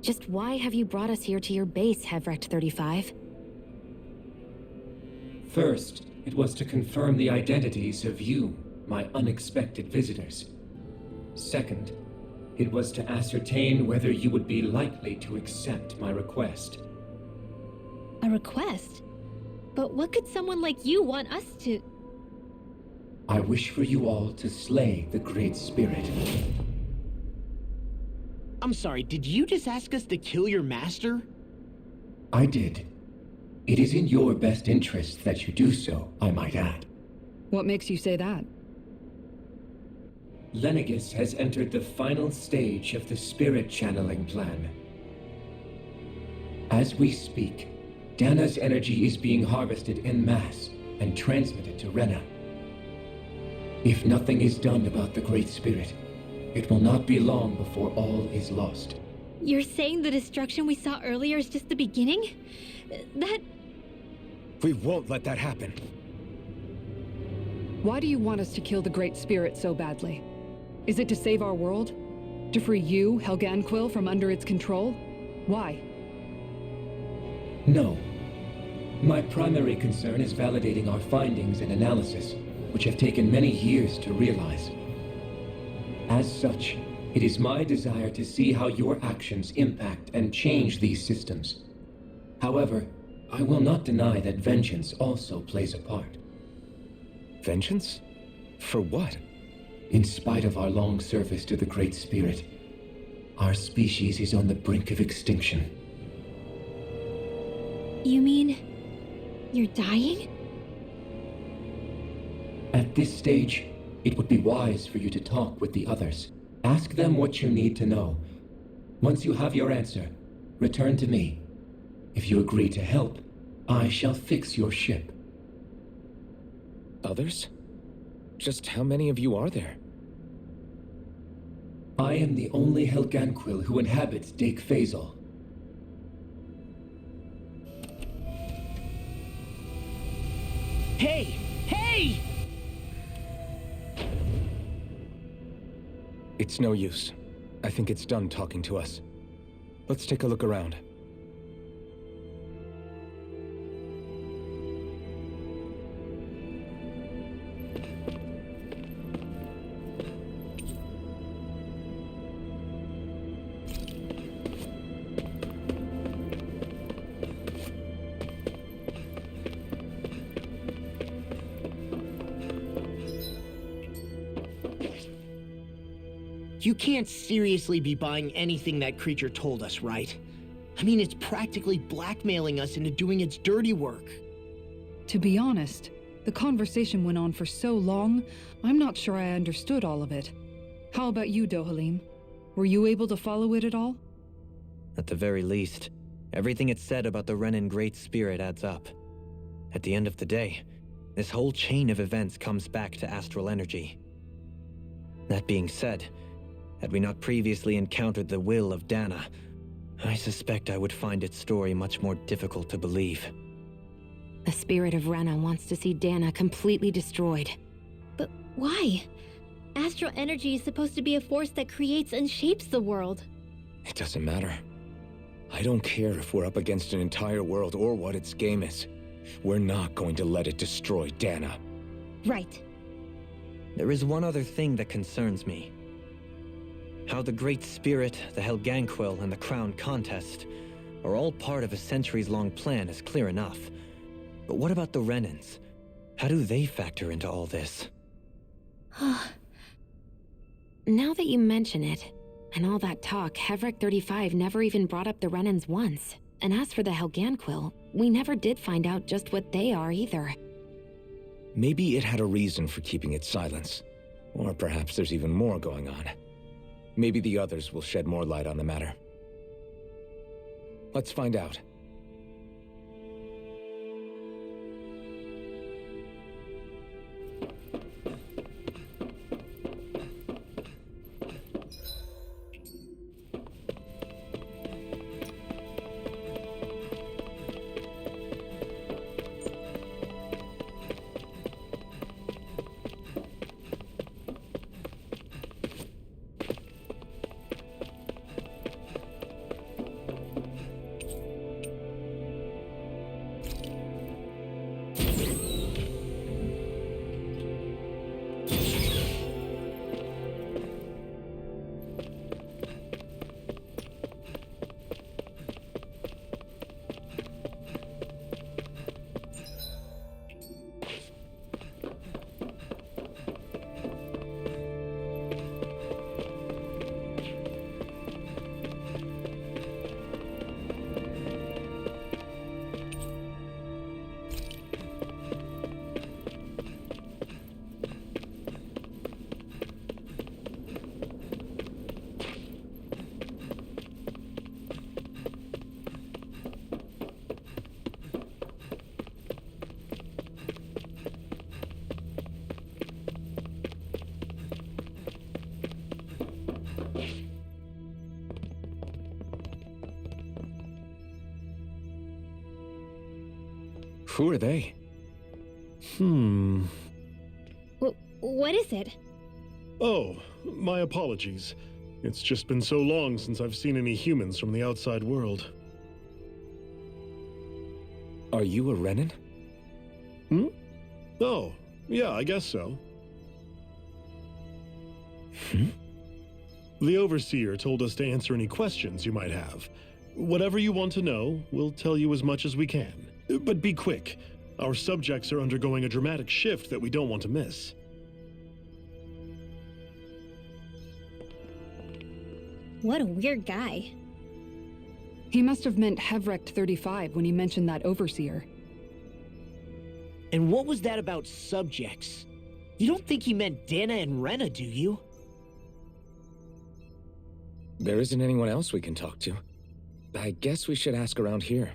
[SPEAKER 6] Just why have you brought us here to your base, Hevrecht 35?
[SPEAKER 12] First, it was to confirm the identities of you, my unexpected visitors. Second, it was to ascertain whether you would be likely to accept my request.
[SPEAKER 3] A request? But what could someone like you want us to...
[SPEAKER 12] I wish for you all to slay the Great Spirit.
[SPEAKER 9] I'm sorry, did you just ask us to kill your master?
[SPEAKER 12] I did. It is in your best interest that you do so, I might add.
[SPEAKER 5] What makes you say that?
[SPEAKER 12] Lenegus has entered the final stage of the spirit channeling plan. As we speak, Dana's energy is being harvested en masse and transmitted to Rena. If nothing is done about the Great Spirit, it will not be long before all is lost.
[SPEAKER 3] You're saying the destruction we saw earlier is just the beginning? That...
[SPEAKER 11] We won't let that happen.
[SPEAKER 5] Why do you want us to kill the Great Spirit so badly? Is it to save our world? To free you, Helganquil, from under its control? Why?
[SPEAKER 12] No. My primary concern is validating our findings and analysis, which have taken many years to realize. As such, it is my desire to see how your actions impact and change these systems. However, I will not deny that vengeance also plays a part.
[SPEAKER 11] Vengeance? For what?
[SPEAKER 12] In spite of our long service to the Great Spirit, our species is on the brink of extinction.
[SPEAKER 3] You mean... you're dying?
[SPEAKER 12] At this stage, it would be wise for you to talk with the others. Ask them what you need to know. Once you have your answer, return to me. If you agree to help, I shall fix your ship.
[SPEAKER 11] Others? Just how many of you are there?
[SPEAKER 12] I am the only Helganquil who inhabits Dake Phasal.
[SPEAKER 9] Hey! Hey!
[SPEAKER 11] It's no use. I think it's done talking to us. Let's take a look around.
[SPEAKER 9] You can't seriously be buying anything that creature told us, right? I mean, it's practically blackmailing us into doing its dirty work.
[SPEAKER 5] To be honest, the conversation went on for so long, I'm not sure I understood all of it. How about you, Dohalim? Were you able to follow it at all?
[SPEAKER 13] At the very least, everything it said about the Renan Great Spirit adds up. At the end of the day, this whole chain of events comes back to astral energy. That being said, had we not previously encountered the will of Dana, I suspect I would find its story much more difficult to believe.
[SPEAKER 6] The spirit of Rena wants to see Dana completely destroyed.
[SPEAKER 3] But why? Astral energy is supposed to be a force that creates and shapes the world.
[SPEAKER 11] It doesn't matter. I don't care if we're up against an entire world or what its game is. We're not going to let it destroy Dana.
[SPEAKER 3] Right.
[SPEAKER 13] There is one other thing that concerns me. How the Great Spirit, the Helganquil, and the Crown Contest are all part of a centuries-long plan is clear enough. But what about the Renans? How do they factor into all this?
[SPEAKER 6] Now that you mention it, and all that talk, Hevric 35 never even brought up the Renans once. And as for the Helganquil, we never did find out just what they are either.
[SPEAKER 11] Maybe it had a reason for keeping its silence. Or perhaps there's even more going on. Maybe the others will shed more light on the matter. Let's find out. Who are they?
[SPEAKER 3] What is it?
[SPEAKER 14] Oh, my apologies. It's just been so long since I've seen any humans from the outside world.
[SPEAKER 11] Are you a Renan?
[SPEAKER 14] Oh, yeah, I guess so. The Overseer told us to answer any questions you might have. Whatever you want to know, we'll tell you as much as we can. But be quick. Our subjects are undergoing a dramatic shift that we don't want to miss.
[SPEAKER 3] What a weird guy.
[SPEAKER 5] He must have meant Hevric 35 when he mentioned that Overseer.
[SPEAKER 9] And what was that about subjects? You don't think he meant Dana and Rena, do you?
[SPEAKER 11] There isn't anyone else we can talk to. I guess we should ask around here.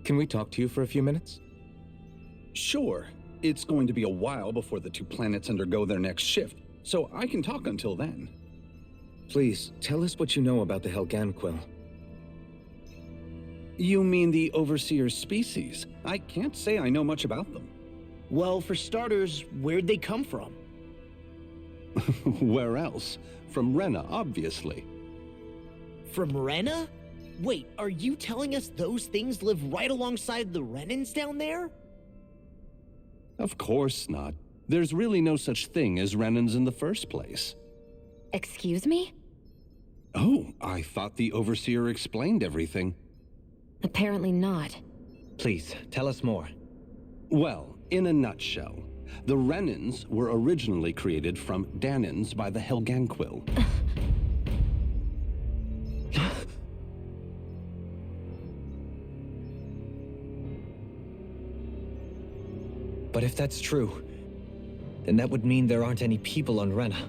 [SPEAKER 11] Can we talk to you for a few minutes?
[SPEAKER 15] Sure. It's going to be a while before the two planets undergo their next shift, so I can talk until then.
[SPEAKER 11] Please, tell us what you know about the Helganquil.
[SPEAKER 15] You mean the Overseer species? I can't say I know much about them.
[SPEAKER 9] Well, for starters, where'd they come from?
[SPEAKER 15] Where else? From Rena, obviously.
[SPEAKER 9] From Rena? Wait, are you telling us those things live right alongside the Renans down there?
[SPEAKER 15] Of course not. There's really no such thing as Renans in the first place.
[SPEAKER 6] Excuse me?
[SPEAKER 15] Oh, I thought the Overseer explained everything.
[SPEAKER 6] Apparently not.
[SPEAKER 13] Please, tell us more.
[SPEAKER 15] Well, in a nutshell, the Renans were originally created from Danans by the Helganquil.
[SPEAKER 13] But if that's true, then that would mean there aren't any people on Rena.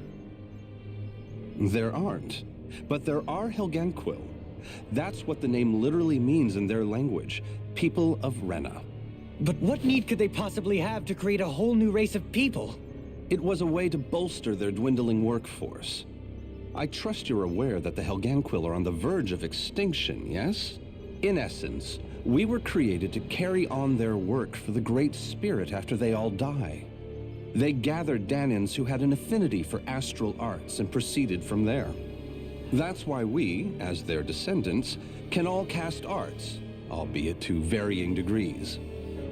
[SPEAKER 15] There aren't. But there are Helganquil. That's what the name literally means in their language. People of Rena.
[SPEAKER 13] But what need could they possibly have to create a whole new race of people?
[SPEAKER 15] It was a way to bolster their dwindling workforce. I trust you're aware that the Helganquil are on the verge of extinction, yes? In essence, we were created to carry on their work for the Great Spirit after they all die. They gathered Danans who had an affinity for astral arts and proceeded from there. That's why we, as their descendants, can all cast arts, albeit to varying degrees.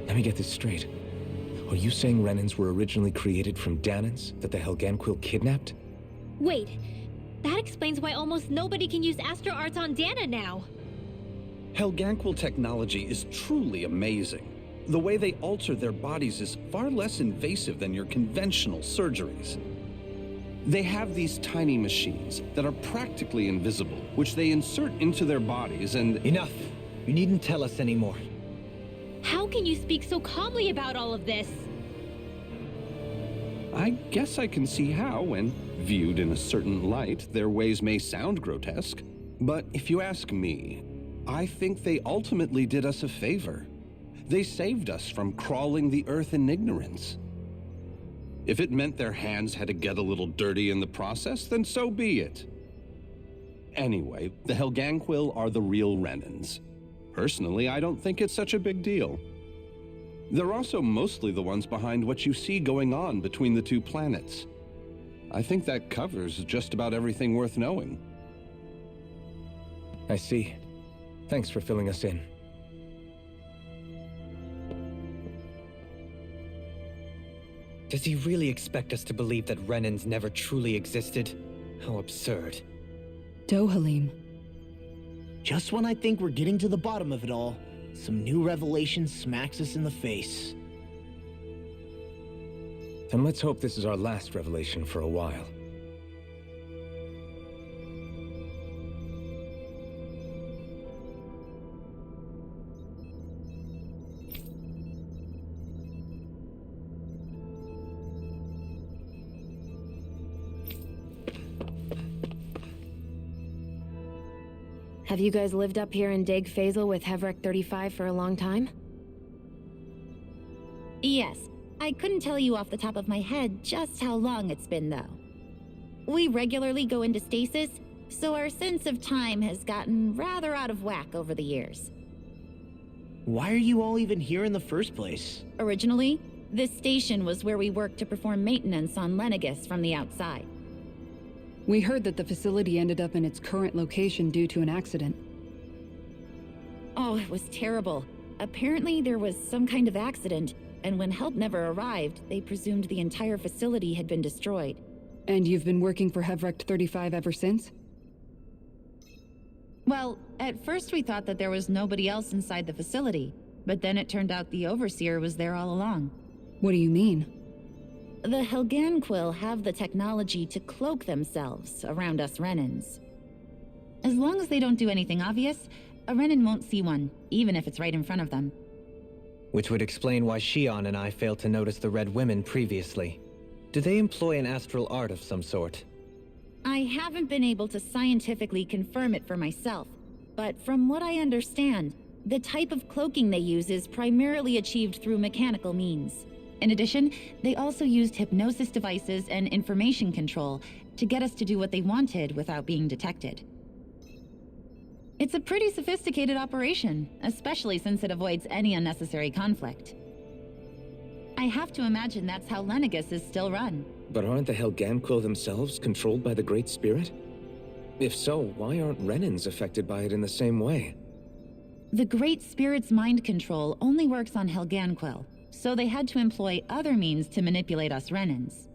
[SPEAKER 11] Let me get this straight. Are you saying Renans were originally created from Danans that the Helganquil kidnapped?
[SPEAKER 3] Wait, that explains why almost nobody can use Astro Arts on Dana now.
[SPEAKER 15] Helganquil technology is truly amazing. The way they alter their bodies is far less invasive than your conventional surgeries. They have these tiny machines that are practically invisible, which they insert into their bodies and—
[SPEAKER 13] Enough! You needn't tell us anymore.
[SPEAKER 3] How can you speak so calmly about all of this?
[SPEAKER 15] I guess I can see how, when viewed in a certain light, their ways may sound grotesque. But if you ask me, I think they ultimately did us a favor. They saved us from crawling the earth in ignorance. If it meant their hands had to get a little dirty in the process, then so be it. Anyway, the Helganquil are the real Renans. Personally, I don't think it's such a big deal. They're also mostly the ones behind what you see going on between the two planets. I think that covers just about everything worth knowing.
[SPEAKER 11] I see. Thanks for filling us in.
[SPEAKER 13] Does he really expect us to believe that Renans never truly existed? How absurd.
[SPEAKER 5] Dohalim.
[SPEAKER 9] Just when I think we're getting to the bottom of it all, some new revelation smacks us in the face.
[SPEAKER 11] Then let's hope this is our last revelation for a while.
[SPEAKER 6] Have you guys lived up here in Deg Faisal with Hevrek 35 for a long time?
[SPEAKER 7] Yes. I couldn't tell you off the top of my head just how long it's been, though. We regularly go into stasis, so our sense of time has gotten rather out of whack over the years.
[SPEAKER 9] Why are you all even here in the first place?
[SPEAKER 7] Originally, this station was where we worked to perform maintenance on Lenegis from the outside.
[SPEAKER 5] We heard that the facility ended up in its current location due to an accident.
[SPEAKER 7] Oh, it was terrible. Apparently there was some kind of accident, and when help never arrived, they presumed the entire facility had been destroyed.
[SPEAKER 5] And you've been working for Hevrek 35 ever since?
[SPEAKER 7] Well, at first we thought that there was nobody else inside the facility, but then it turned out the Overseer was there all along.
[SPEAKER 5] What do you mean?
[SPEAKER 7] The Helganquil have the technology to cloak themselves around us Renans. As long as they don't do anything obvious, a Renan won't see one, even if it's right in front of them.
[SPEAKER 13] Which would explain why Shion and I failed to notice the Red Women previously. Do they employ an astral art of some sort?
[SPEAKER 7] I haven't been able to scientifically confirm it for myself, but from what I understand, the type of cloaking they use is primarily achieved through mechanical means. In addition, they also used hypnosis devices and information control to get us to do what they wanted without being detected. It's a pretty sophisticated operation, especially since it avoids any unnecessary conflict. I have to imagine that's how Lenegis is still run.
[SPEAKER 11] But aren't the Helganquil themselves controlled by the Great Spirit? If so, why aren't Renans affected by it in the same way?
[SPEAKER 7] The Great Spirit's mind control only works on Helganquil, so they had to employ other means to manipulate us Renans.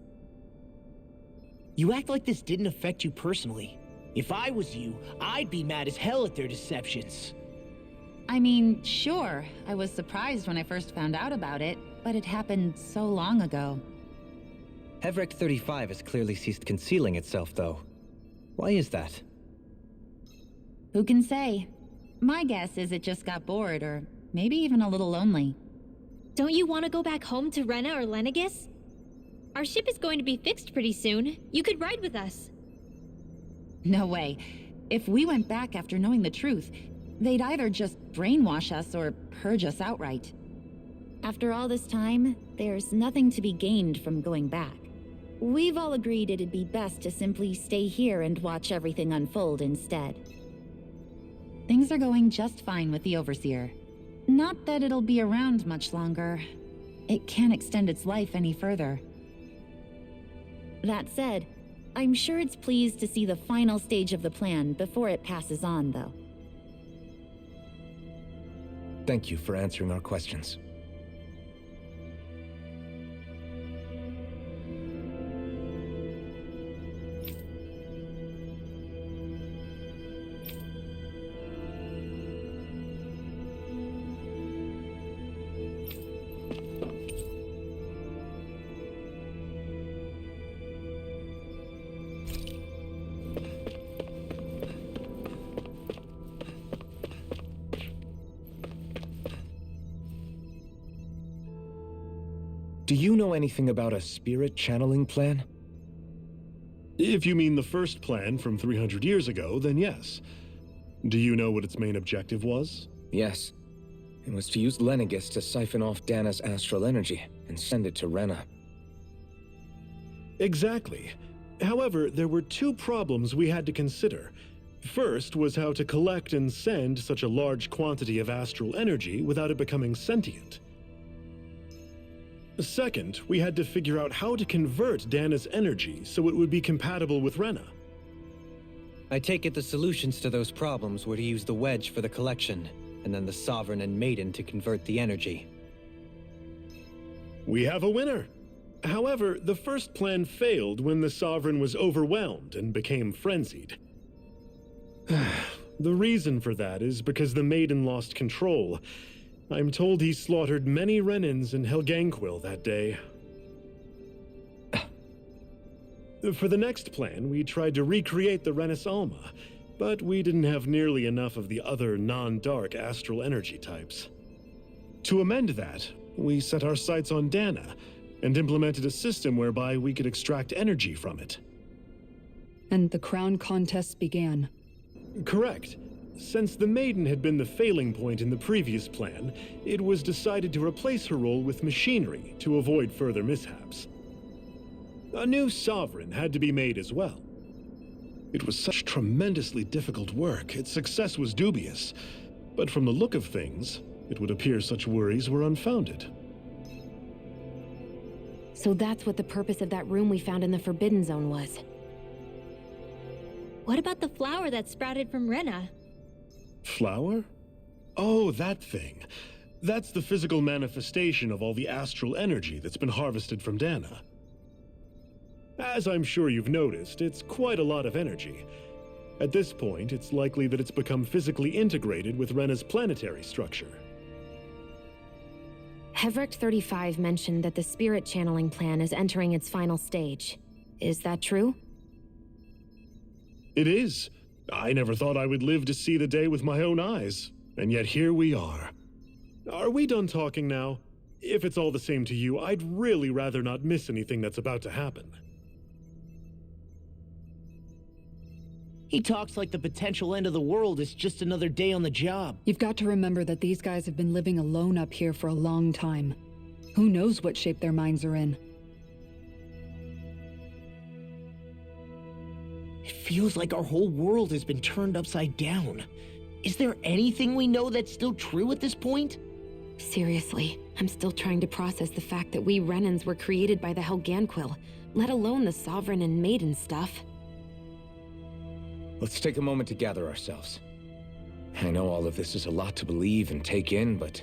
[SPEAKER 9] You act like this didn't affect you personally. If I was you, I'd be mad as hell at their deceptions.
[SPEAKER 7] I mean, sure, I was surprised when I first found out about it, but it happened so long ago.
[SPEAKER 13] Hevrek 35 has clearly ceased concealing itself, though. Why is that?
[SPEAKER 7] Who can say? My guess is it just got bored, or maybe even a little lonely.
[SPEAKER 3] Don't you want to go back home to Rena or Lenegis? Our ship is going to be fixed pretty soon. You could ride with us.
[SPEAKER 7] No way. If we went back after knowing the truth, they'd either just brainwash us or purge us outright. After all this time, there's nothing to be gained from going back. We've all agreed it'd be best to simply stay here and watch everything unfold instead. Things are going just fine with the Overseer. Not that it'll be around much longer. It can't extend its life any further. That said, I'm sure it's pleased to see the final stage of the plan before it passes on, though.
[SPEAKER 11] Thank you for answering our questions. Do you know anything about a spirit channeling plan?
[SPEAKER 14] If you mean the first plan from 300 years ago, then yes. Do you know what its main objective was?
[SPEAKER 11] Yes. It was to use Lenegis to siphon off Dana's astral energy and send it to Rena.
[SPEAKER 14] Exactly. However, there were two problems we had to consider. First was how to collect and send such a large quantity of astral energy without it becoming sentient. Second, we had to figure out how to convert Dana's energy so it would be compatible with Rena.
[SPEAKER 13] I take it the solutions to those problems were to use the wedge for the collection, and then the Sovereign and Maiden to convert the energy.
[SPEAKER 14] We have a winner! However, the first plan failed when the Sovereign was overwhelmed and became frenzied. The reason for that is because the Maiden lost control. I'm told he slaughtered many Renans in Helganquil that day. For the next plan, we tried to recreate the Renis Alma, but we didn't have nearly enough of the other non-dark astral energy types. To amend that, we set our sights on Dana, and implemented a system whereby we could extract energy from it.
[SPEAKER 5] And the crown contests began.
[SPEAKER 14] Correct. Since the Maiden had been the failing point in the previous plan, it was decided to replace her role with machinery to avoid further mishaps. A new Sovereign had to be made as well. It was such tremendously difficult work, its success was dubious. But from the look of things, it would appear such worries were unfounded.
[SPEAKER 6] So that's what the purpose of that room we found in the Forbidden Zone was.
[SPEAKER 3] What about the flower that sprouted from Rena?
[SPEAKER 14] Flower? Oh, that thing. That's the physical manifestation of all the astral energy that's been harvested from Dana. As I'm sure you've noticed, it's quite a lot of energy. At this point, it's likely that it's become physically integrated with Rena's planetary structure.
[SPEAKER 6] Hevrecht 35 mentioned that the spirit channeling plan is entering its final stage. Is that true?
[SPEAKER 14] It is. I never thought I would live to see the day with my own eyes, and yet here we are. Are we done talking now? If it's all the same to you, I'd really rather not miss anything that's about to happen.
[SPEAKER 9] He talks like the potential end of the world is just another day on the job.
[SPEAKER 5] You've got to remember that these guys have been living alone up here for a long time. Who knows what shape their minds are in?
[SPEAKER 9] It feels like our whole world has been turned upside down. Is there anything we know that's still true at this point?
[SPEAKER 6] Seriously, I'm still trying to process the fact that we Renans were created by the Helganquil, let alone the Sovereign and Maiden stuff.
[SPEAKER 11] Let's take a moment to gather ourselves. I know all of this is a lot to believe and take in, but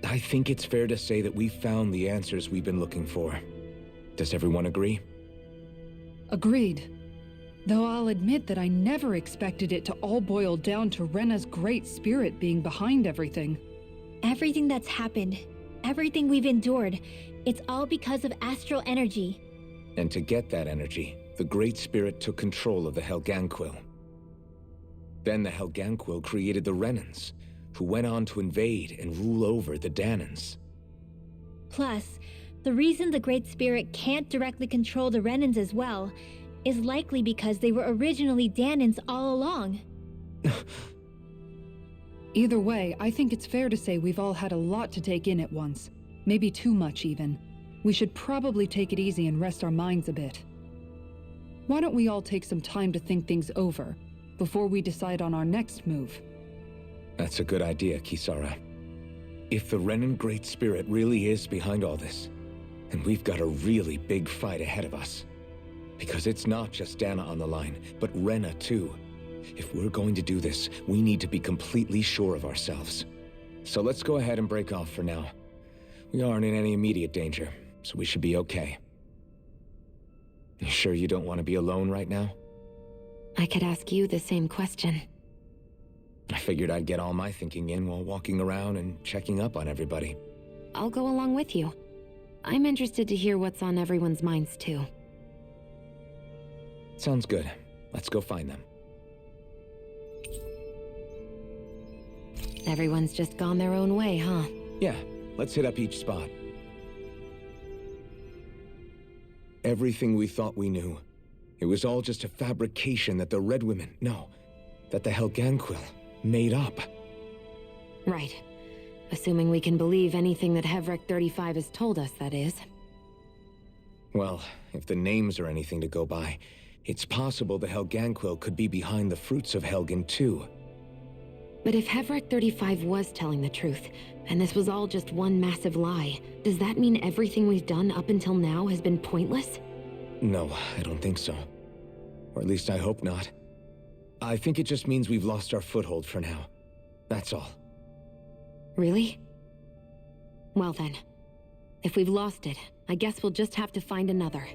[SPEAKER 11] I think it's fair to say that we've found the answers we've been looking for. Does everyone agree?
[SPEAKER 5] Agreed. Though I'll admit that I never expected it to all boil down to Rena's great spirit being behind everything.
[SPEAKER 3] Everything that's happened, everything we've endured, it's all because of astral energy.
[SPEAKER 11] And to get that energy, the Great Spirit took control of the Helganquil. Then the Helganquil created the Renans, who went on to invade and rule over the Danans.
[SPEAKER 3] Plus, the reason the Great Spirit can't directly control the Renans as well is likely because they were originally Danans all along.
[SPEAKER 5] Either way, I think it's fair to say we've all had a lot to take in at once. Maybe too much, even. We should probably take it easy and rest our minds a bit. Why don't we all take some time to think things over, before we decide on our next move?
[SPEAKER 11] That's a good idea, Kisara. If the Renan Great Spirit really is behind all this, then we've got a really big fight ahead of us. Because it's not just Dana on the line, but Rena too. If we're going to do this, we need to be completely sure of ourselves. So let's go ahead and break off for now. We aren't in any immediate danger, so we should be okay. You sure you don't want to be alone right now?
[SPEAKER 6] I could ask you the same question.
[SPEAKER 11] I figured I'd get all my thinking in while walking around and checking up on everybody.
[SPEAKER 6] I'll go along with you. I'm interested to hear what's on everyone's minds too.
[SPEAKER 11] Sounds good. Let's go find them.
[SPEAKER 6] Everyone's just gone their own way, huh?
[SPEAKER 11] Yeah, let's hit up each spot. Everything we thought we knew, it was all just a fabrication that the Red Women, no, that the Helganquil made up.
[SPEAKER 6] Right. Assuming we can believe anything that Hevrek 35 has told us, that is.
[SPEAKER 11] Well, if the names are anything to go by, it's possible the Helganquil could be behind the fruits of Helgen too.
[SPEAKER 6] But if Hevrek 35 was telling the truth, and this was all just one massive lie, does that mean everything we've done up until now has been pointless?
[SPEAKER 11] No, I don't think so. Or at least I hope not. I think it just means we've lost our foothold for now. That's all.
[SPEAKER 6] Really? Well then, if we've lost it, I guess we'll just have to find another.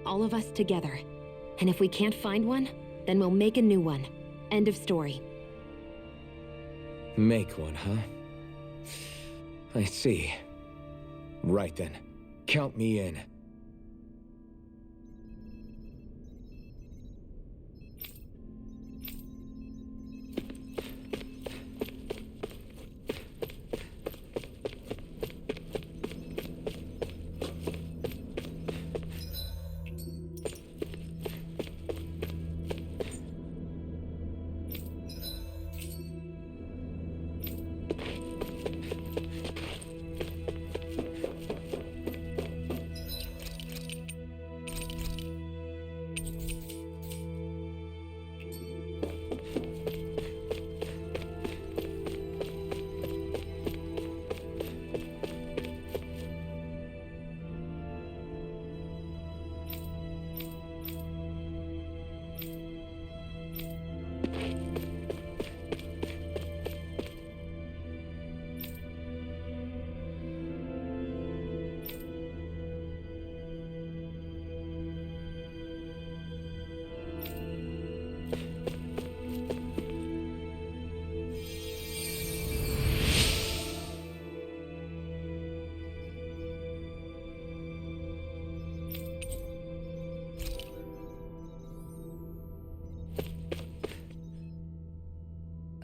[SPEAKER 6] All of us together. And if we can't find one, then we'll make a new one. End of story.
[SPEAKER 11] Make one, huh? I see. Right then. Count me in.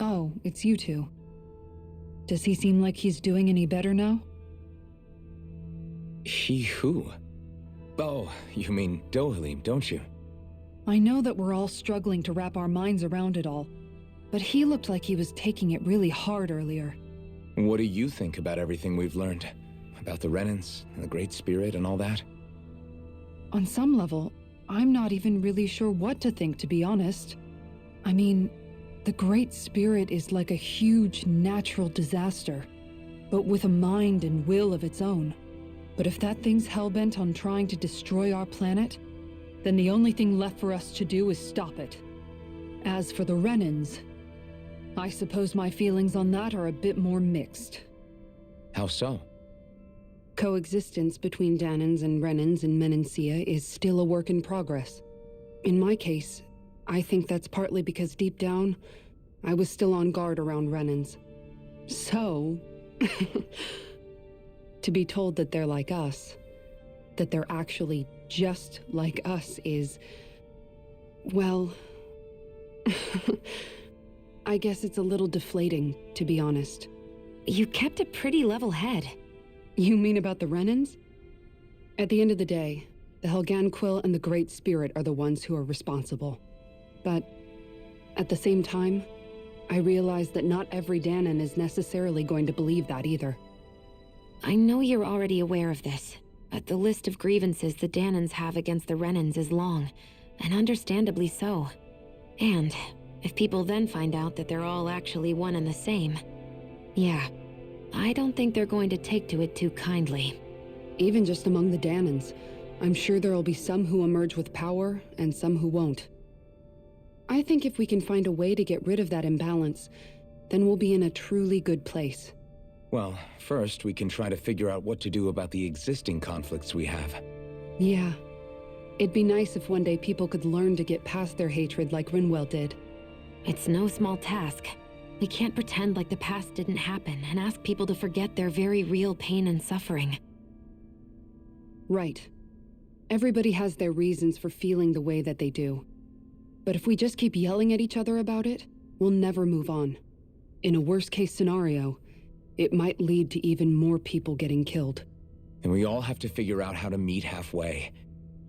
[SPEAKER 5] Oh, it's you two. Does he seem like he's doing any better now?
[SPEAKER 11] He who? Oh, you mean Dohalim, don't you?
[SPEAKER 5] I know that we're all struggling to wrap our minds around it all, but he looked like he was taking it really hard earlier.
[SPEAKER 11] What do you think about everything we've learned? About the Renans, and the Great Spirit, and all that?
[SPEAKER 5] On some level, I'm not even really sure what to think, to be honest. I mean, the Great Spirit is like a huge natural disaster, but with a mind and will of its own. But if that thing's hellbent on trying to destroy our planet, then the only thing left for us to do is stop it. As for the Renans, I suppose my feelings on that are a bit more mixed.
[SPEAKER 11] How so?
[SPEAKER 5] Coexistence between Danans and Renans in Menancia is still a work in progress. In my case, I think that's partly because deep down, I was still on guard around Renans. So, to be told that they're like us, that they're actually just like us is, well, I guess it's a little deflating, to be honest.
[SPEAKER 6] You kept a pretty level head.
[SPEAKER 5] You mean about the Renans? At the end of the day, the Helganquil and the Great Spirit are the ones who are responsible. But at the same time, I realize that not every Danan is necessarily going to believe that either.
[SPEAKER 6] I know you're already aware of this, but the list of grievances the Danans have against the Renans is long, and understandably so. And if people then find out that they're all actually one and the same, yeah, I don't think they're going to take to it too kindly.
[SPEAKER 5] Even just among the Danans, I'm sure there'll be some who emerge with power, and some who won't. I think if we can find a way to get rid of that imbalance, then we'll be in a truly good place.
[SPEAKER 11] Well, first we can try to figure out what to do about the existing conflicts we have.
[SPEAKER 5] Yeah. It'd be nice if one day people could learn to get past their hatred like Rinwell did.
[SPEAKER 6] It's no small task. We can't pretend like the past didn't happen and ask people to forget their very real pain and suffering.
[SPEAKER 5] Right. Everybody has their reasons for feeling the way that they do. But if we just keep yelling at each other about it, we'll never move on. In a worst-case scenario, it might lead to even more people getting killed.
[SPEAKER 11] And we all have to figure out how to meet halfway.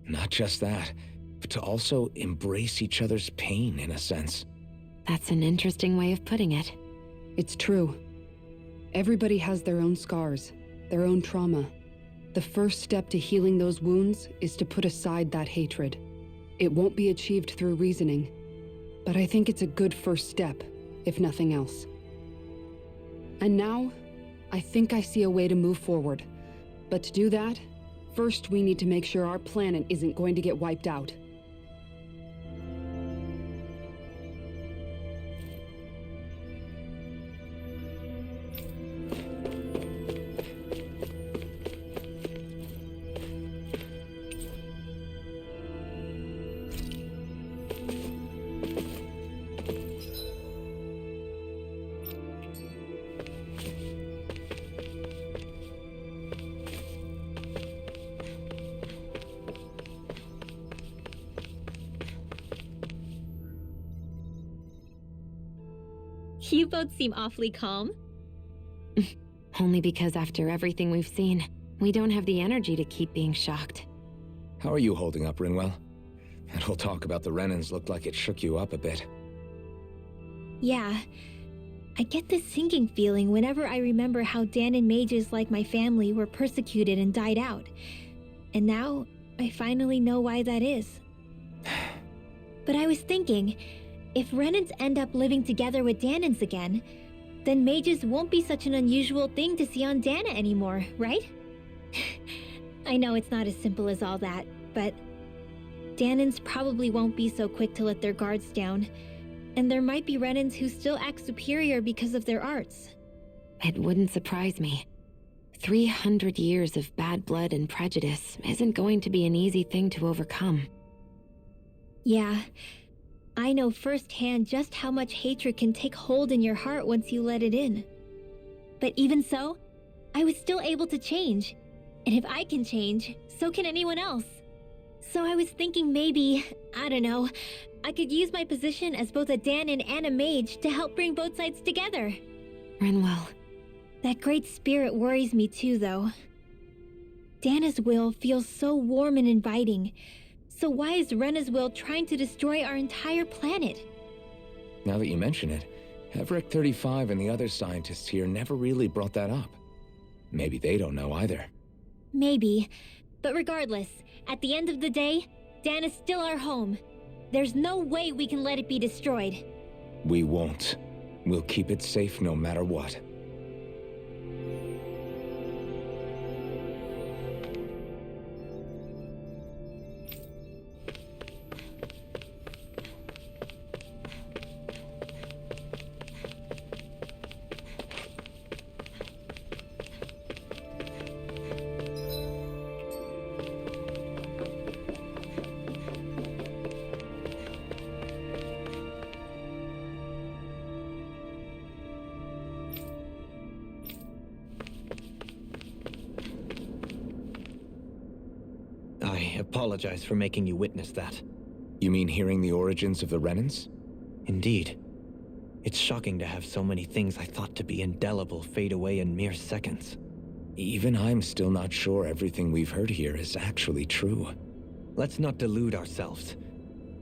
[SPEAKER 11] Not just that, but to also embrace each other's pain, in a sense.
[SPEAKER 6] That's an interesting way of putting it.
[SPEAKER 5] It's true. Everybody has their own scars, their own trauma. The first step to healing those wounds is to put aside that hatred. It won't be achieved through reasoning, but I think it's a good first step, if nothing else. And now, I think I see a way to move forward. But to do that, first we need to make sure our planet isn't going to get wiped out.
[SPEAKER 3] You both seem awfully calm.
[SPEAKER 6] Only because after everything we've seen, we don't have the energy to keep being shocked.
[SPEAKER 11] How are you holding up, Rinwell? That whole talk about the Renans looked like it shook you up a bit.
[SPEAKER 3] Yeah. I get this sinking feeling whenever I remember how Dan and mages like my family were persecuted and died out. And now, I finally know why that is. But I was thinking, if Renans end up living together with Danans again, then mages won't be such an unusual thing to see on Dana anymore, right? I know it's not as simple as all that, but Danans probably won't be so quick to let their guards down, and there might be Renans who still act superior because of their arts.
[SPEAKER 6] It wouldn't surprise me. 300 years of bad blood and prejudice isn't going to be an easy thing to overcome.
[SPEAKER 3] Yeah. I know firsthand just how much hatred can take hold in your heart once you let it in. But even so, I was still able to change. And if I can change, so can anyone else. So I was thinking maybe, I don't know, I could use my position as both a Danan and a mage to help bring both sides together.
[SPEAKER 6] Rinwell.
[SPEAKER 3] That great spirit worries me too, though. Dana's will feels so warm and inviting. So why is Rena's will trying to destroy our entire planet?
[SPEAKER 11] Now that you mention it, Everett 35 and the other scientists here never really brought that up. Maybe they don't know either.
[SPEAKER 3] Maybe. But regardless, at the end of the day, Dan is still our home. There's no way we can let it be destroyed.
[SPEAKER 11] We won't. We'll keep it safe no matter what.
[SPEAKER 13] I apologize for making you witness that.
[SPEAKER 11] You mean hearing the origins of the Renans?
[SPEAKER 13] Indeed. It's shocking to have so many things I thought to be indelible fade away in mere seconds.
[SPEAKER 11] Even I'm still not sure everything we've heard here is actually true.
[SPEAKER 13] Let's not delude ourselves.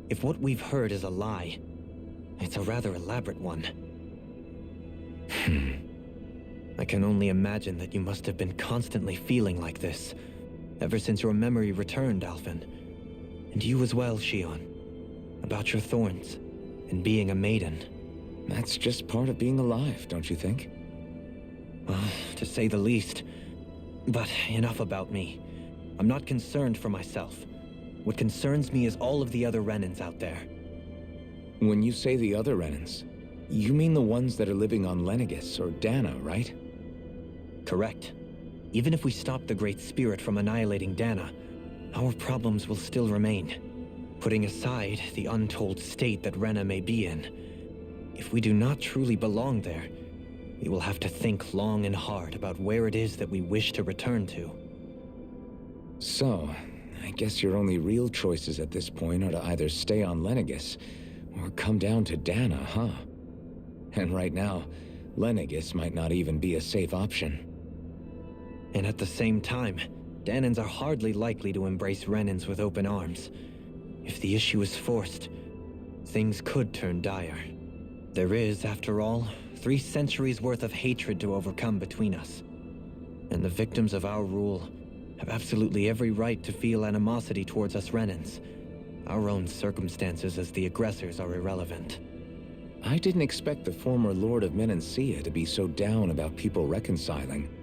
[SPEAKER 13] If what we've heard is a lie, it's a rather elaborate one. I can only imagine that you must have been constantly feeling like this, ever since your memory returned, Alphen. And you as well, Shion. About your thorns, and being a maiden.
[SPEAKER 11] That's just part of being alive, don't you think?
[SPEAKER 13] Well, to say the least. But enough about me. I'm not concerned for myself. What concerns me is all of the other Renans out there.
[SPEAKER 11] When you say the other Renans, you mean the ones that are living on Lenegis or Dana, right?
[SPEAKER 13] Correct. Even if we stop the Great Spirit from annihilating Dana, our problems will still remain. Putting aside the untold state that Rena may be in, if we do not truly belong there, we will have to think long and hard about where it is that we wish to return to.
[SPEAKER 11] So, I guess your only real choices at this point are to either stay on Lenegis or come down to Dana, huh? And right now, Lenegis might not even be a safe option.
[SPEAKER 13] And at the same time, Danans are hardly likely to embrace Renans with open arms. If the issue is forced, things could turn dire. There is, after all, 3 centuries worth of hatred to overcome between us. And the victims of our rule have absolutely every right to feel animosity towards us Renans. Our own circumstances as the aggressors are irrelevant.
[SPEAKER 11] I didn't expect the former Lord of Menancia to be so down about people reconciling.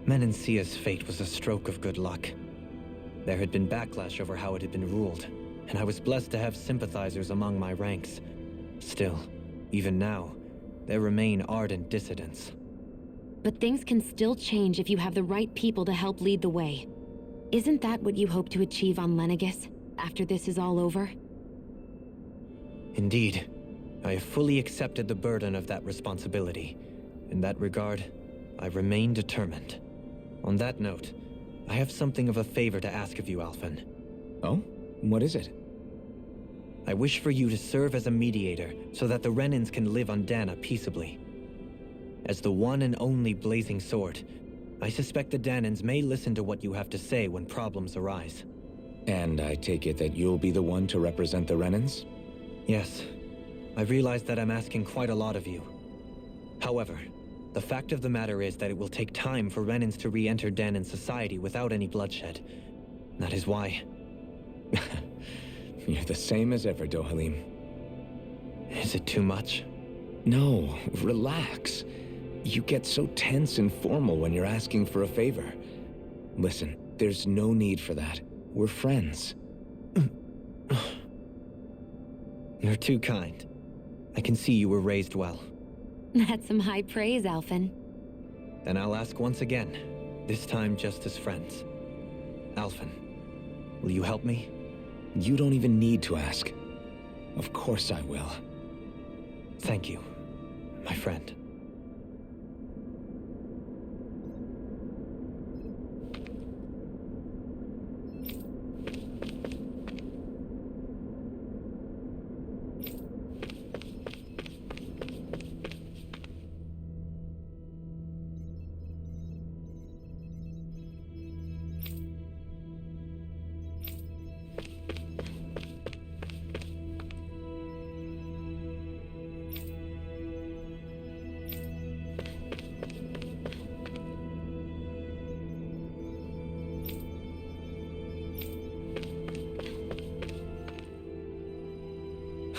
[SPEAKER 13] Menancia's fate was a stroke of good luck. There had been backlash over how it had been ruled, and I was blessed to have sympathizers among my ranks. Still, even now, there remain ardent dissidents.
[SPEAKER 6] But things can still change if you have the right people to help lead the way. Isn't that what you hope to achieve on Lenegis, after this is all over?
[SPEAKER 13] Indeed. I have fully accepted the burden of that responsibility. In that regard, I remain determined. On that note, I have something of a favor to ask of you, Alphen.
[SPEAKER 11] Oh? What is it?
[SPEAKER 13] I wish for you to serve as a mediator so that the Renans can live on Dana peaceably. As the one and only Blazing Sword, I suspect the Danans may listen to what you have to say when problems arise.
[SPEAKER 11] And I take it that you'll be the one to represent the Renans?
[SPEAKER 13] Yes. I realize that I'm asking quite a lot of you. However, the fact of the matter is that it will take time for Renans to re-enter Danan society without any bloodshed. That is why...
[SPEAKER 11] You're the same as ever, Dohalim.
[SPEAKER 13] Is it too much?
[SPEAKER 11] No, relax. You get so tense and formal when you're asking for a favor. Listen, there's no need for that. We're friends.
[SPEAKER 13] You're too kind. I can see you were raised well.
[SPEAKER 6] That's some high praise, Alphen.
[SPEAKER 13] Then I'll ask once again, this time just as friends. Alphen, will you help me?
[SPEAKER 11] You don't even need to ask. Of course I will.
[SPEAKER 13] Thank you, my friend.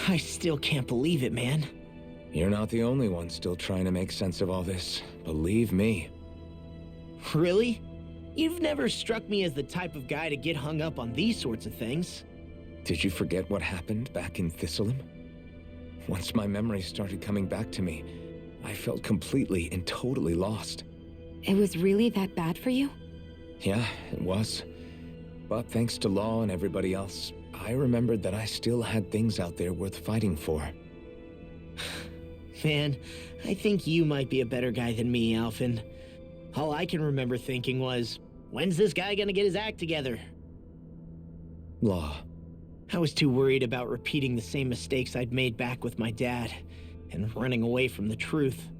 [SPEAKER 9] I still can't believe it, man.
[SPEAKER 11] You're not the only one still trying to make sense of all this. Believe me.
[SPEAKER 9] Really? You've never struck me as the type of guy to get hung up on these sorts of things.
[SPEAKER 11] Did you forget what happened back in Thistleum? Once my memory started coming back to me, I felt completely and totally lost.
[SPEAKER 6] It was really that bad for you?
[SPEAKER 11] Yeah, it was. But thanks to Law and everybody else, I remembered that I still had things out there worth fighting for.
[SPEAKER 9] Man, I think you might be a better guy than me, Alphen. All I can remember thinking was, when's this guy gonna get his act together?
[SPEAKER 11] Law.
[SPEAKER 9] I was too worried about repeating the same mistakes I'd made back with my dad, and running away from the truth.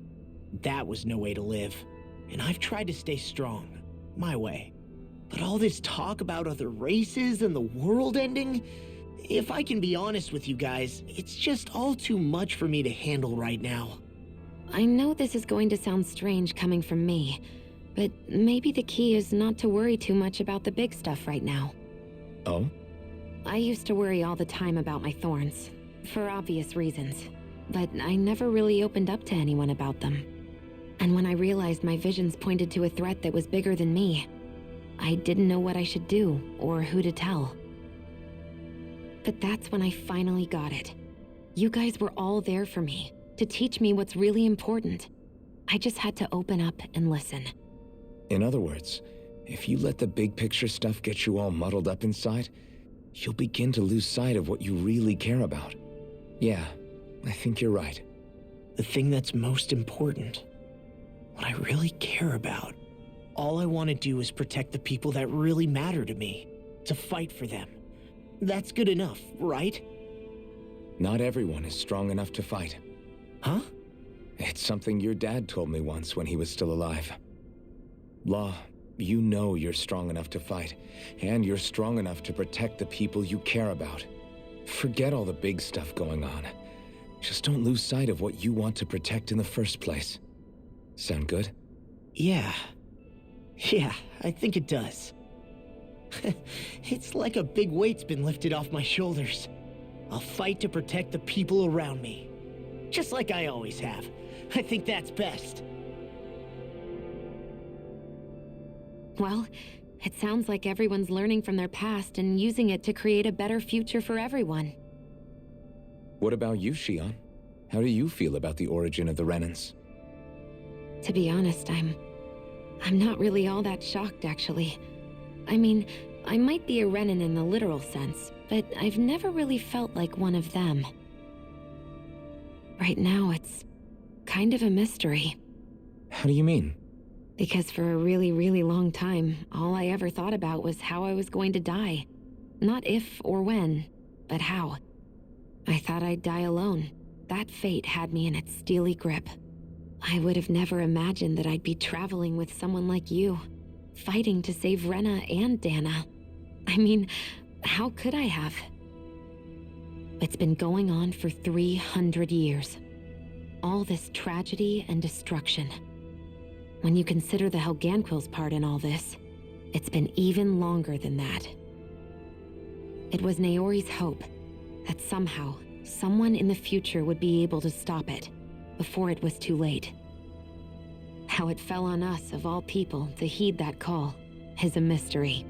[SPEAKER 9] That was no way to live, and I've tried to stay strong, my way. But all this talk about other races and the world ending, if I can be honest with you guys, it's just all too much for me to handle right now.
[SPEAKER 6] I know this is going to sound strange coming from me, but maybe the key is not to worry too much about the big stuff right now.
[SPEAKER 11] Oh?
[SPEAKER 6] I used to worry all the time about my thorns, for obvious reasons, but I never really opened up to anyone about them. And when I realized my visions pointed to a threat that was bigger than me, I didn't know what I should do or who to tell. But that's when I finally got it. You guys were all there for me, to teach me what's really important. I just had to open up and listen.
[SPEAKER 11] In other words, if you let the big picture stuff get you all muddled up inside, you'll begin to lose sight of what you really care about. Yeah, I think you're right.
[SPEAKER 9] The thing that's most important, what I really care about. All I want to do is protect the people that really matter to me, to fight for them. That's good enough, right?
[SPEAKER 11] Not everyone is strong enough to fight.
[SPEAKER 9] Huh?
[SPEAKER 11] It's something your dad told me once when he was still alive. Law, you know you're strong enough to fight, and you're strong enough to protect the people you care about. Forget all the big stuff going on. Just don't lose sight of what you want to protect in the first place. Sound good?
[SPEAKER 9] Yeah, I think it does. It's like a big weight's been lifted off my shoulders. I'll fight to protect the people around me. Just like I always have. I think that's best.
[SPEAKER 6] Well, it sounds like everyone's learning from their past and using it to create a better future for everyone.
[SPEAKER 11] What about you, Shion? How do you feel about the origin of the Renans?
[SPEAKER 6] To be honest, I'm not really all that shocked, actually. I mean, I might be a Renan in the literal sense, but I've never really felt like one of them. Right now, it's kind of a mystery.
[SPEAKER 11] How do you mean?
[SPEAKER 6] Because for a really, really long time, all I ever thought about was how I was going to die. Not if or when, but how. I thought I'd die alone. That fate had me in its steely grip. I would have never imagined that I'd be traveling with someone like you, fighting to save Rena and Dana. I mean, how could I have? It's been going on for 300 years. All this tragedy and destruction. When you consider the Helganquil's part in all this, it's been even longer than that. It was Naori's hope that somehow, someone in the future would be able to stop it, before it was too late. How it fell on us, of all people, to heed that call, is a mystery.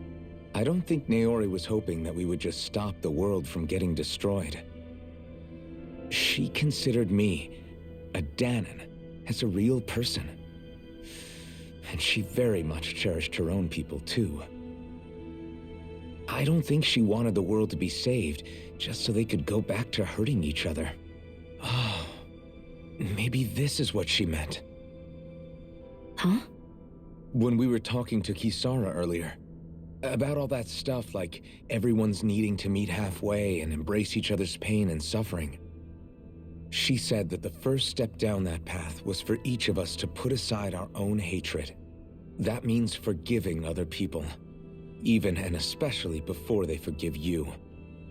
[SPEAKER 11] I don't think Naori was hoping that we would just stop the world from getting destroyed. She considered me, a Danan, as a real person. And she very much cherished her own people, too. I don't think she wanted the world to be saved, just so they could go back to hurting each other. Oh, maybe this is what she meant.
[SPEAKER 6] Huh?
[SPEAKER 11] When we were talking to Kisara earlier, about all that stuff like everyone's needing to meet halfway and embrace each other's pain and suffering. She said that the first step down that path was for each of us to put aside our own hatred. That means forgiving other people, even and especially before they forgive you.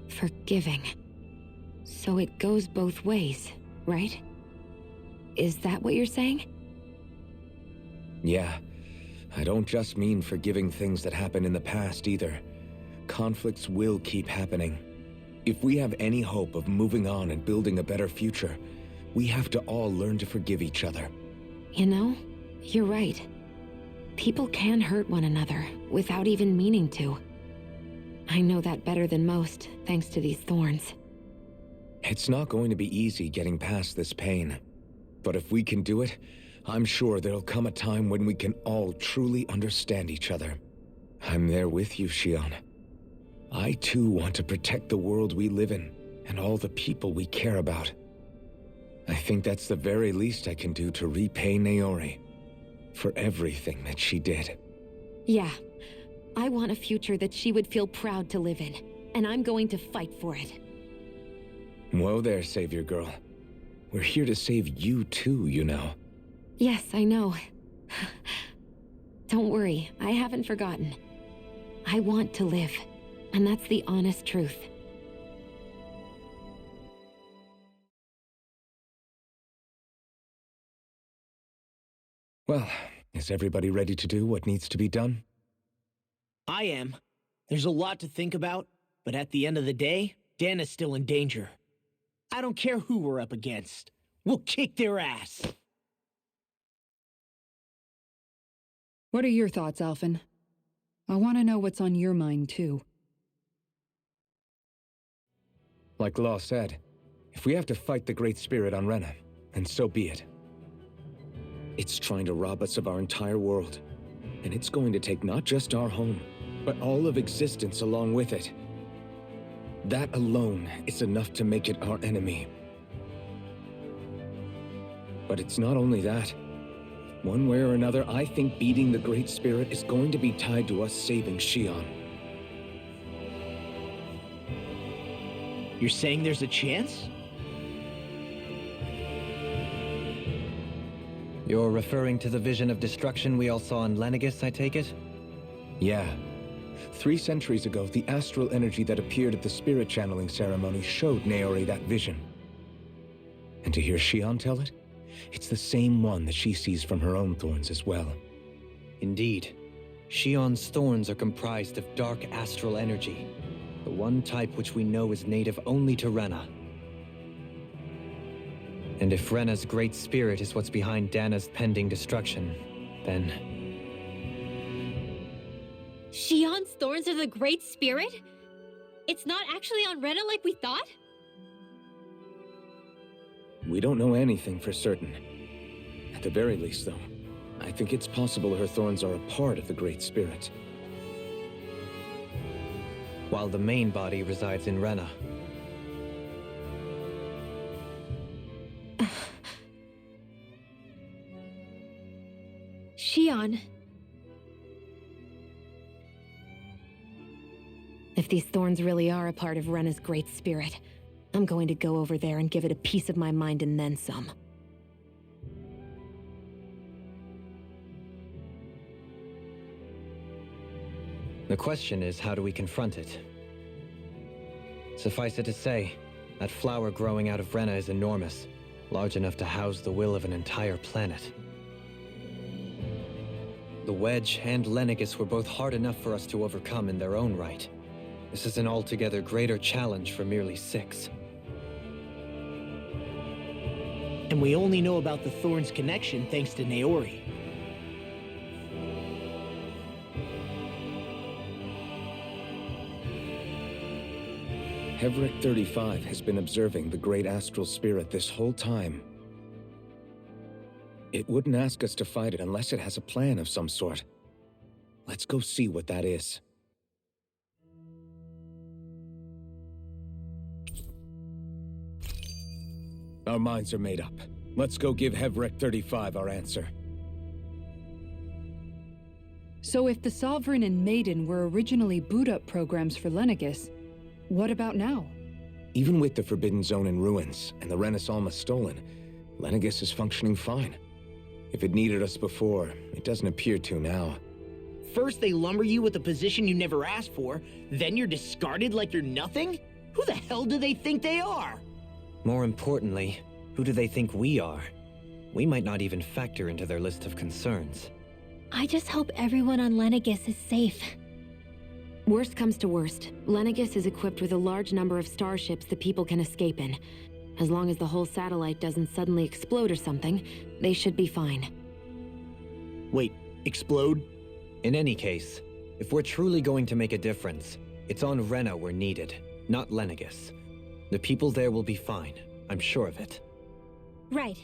[SPEAKER 6] Forgiving. So it goes both ways, right? Is that what you're saying?
[SPEAKER 11] Yeah. I don't just mean forgiving things that happened in the past either. Conflicts will keep happening. If we have any hope of moving on and building a better future, we have to all learn to forgive each other.
[SPEAKER 6] You know, you're right. People can hurt one another without even meaning to. I know that better than most, thanks to these thorns.
[SPEAKER 11] It's not going to be easy getting past this pain. But if we can do it, I'm sure there'll come a time when we can all truly understand each other. I'm there with you, Shion. I too want to protect the world we live in, and all the people we care about. I think that's the very least I can do to repay Naori for everything that she did.
[SPEAKER 6] Yeah. I want a future that she would feel proud to live in, and I'm going to fight for it.
[SPEAKER 11] Whoa there, Savior Girl. We're here to save you too, you know.
[SPEAKER 6] Yes, I know. Don't worry, I haven't forgotten. I want to live, and that's the honest truth.
[SPEAKER 11] Well, is everybody ready to do what needs to be done?
[SPEAKER 9] I am. There's a lot to think about, but at the end of the day, Dana's still in danger. I don't care who we're up against. We'll kick their ass.
[SPEAKER 5] What are your thoughts, Alphen? I want to know what's on your mind, too.
[SPEAKER 11] Like Law said, if we have to fight the Great Spirit on Rena, then so be it. It's trying to rob us of our entire world. And it's going to take not just our home, but all of existence along with it. That alone is enough to make it our enemy. But it's not only that. One way or another, I think beating the Great Spirit is going to be tied to us saving Xion.
[SPEAKER 9] You're saying there's a chance?
[SPEAKER 13] You're referring to the vision of destruction we all saw in Lenegis, I take it?
[SPEAKER 11] Yeah. 3 centuries ago, the astral energy that appeared at the spirit channeling ceremony showed Naori that vision. And to hear Xion tell it, it's the same one that she sees from her own thorns as well.
[SPEAKER 13] Indeed. Xion's thorns are comprised of dark astral energy, the one type which we know is native only to Rena. And if Rena's great spirit is what's behind Dana's pending destruction, then...
[SPEAKER 3] Xion's thorns are the Great Spirit? It's not actually on Rena like we thought?
[SPEAKER 11] We don't know anything for certain. At the very least, though, I think it's possible her thorns are a part of the Great Spirit.
[SPEAKER 13] While the main body resides in Rena.
[SPEAKER 3] Xion.
[SPEAKER 6] If these thorns really are a part of Rena's great spirit, I'm going to go over there and give it a piece of my mind and then some.
[SPEAKER 13] The question is, how do we confront it? Suffice it to say, that flower growing out of Rena is enormous, large enough to house the will of an entire planet. The Wedge and Lenegis were both hard enough for us to overcome in their own right. This is an altogether greater challenge for merely 6.
[SPEAKER 9] And we only know about the Thorns connection thanks to Naori.
[SPEAKER 11] Hevric 35 has been observing the Great Astral Spirit this whole time. It wouldn't ask us to fight it unless it has a plan of some sort. Let's go see what that is. Our minds are made up. Let's go give Hevric 35 our answer.
[SPEAKER 5] So if the Sovereign and Maiden were originally boot-up programs for Lenegis, what about now?
[SPEAKER 11] Even with the Forbidden Zone in ruins and the Renis almost stolen, Lenegis is functioning fine. If it needed us before, it doesn't appear to now.
[SPEAKER 9] First they lumber you with a position you never asked for, then you're discarded like you're nothing? Who the hell do they think they are?
[SPEAKER 13] More importantly, who do they think we are? We might not even factor into their list of concerns.
[SPEAKER 3] I just hope everyone on Lenegis is safe.
[SPEAKER 6] Worst comes to worst, Lenegis is equipped with a large number of starships that people can escape in. As long as the whole satellite doesn't suddenly explode or something, they should be fine.
[SPEAKER 9] Wait, explode?
[SPEAKER 13] In any case, if we're truly going to make a difference, it's on Rena we're needed, not Lenegis. The people there will be fine, I'm sure of it.
[SPEAKER 3] Right.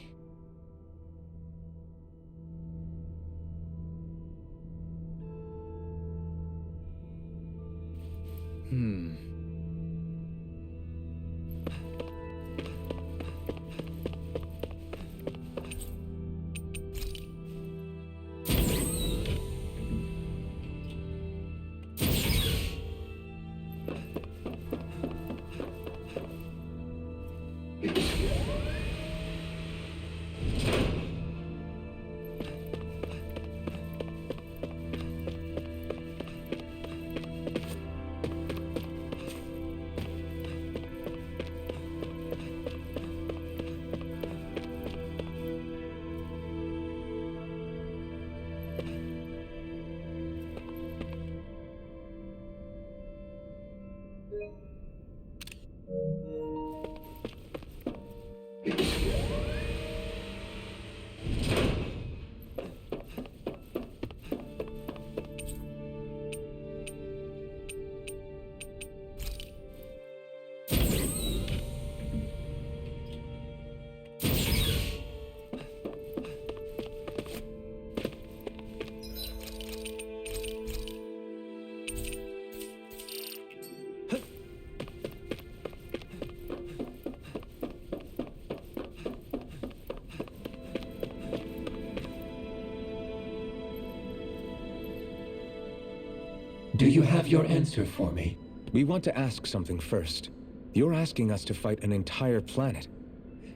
[SPEAKER 12] Do you have your answer for me?
[SPEAKER 11] We want to ask something first. You're asking us to fight an entire planet.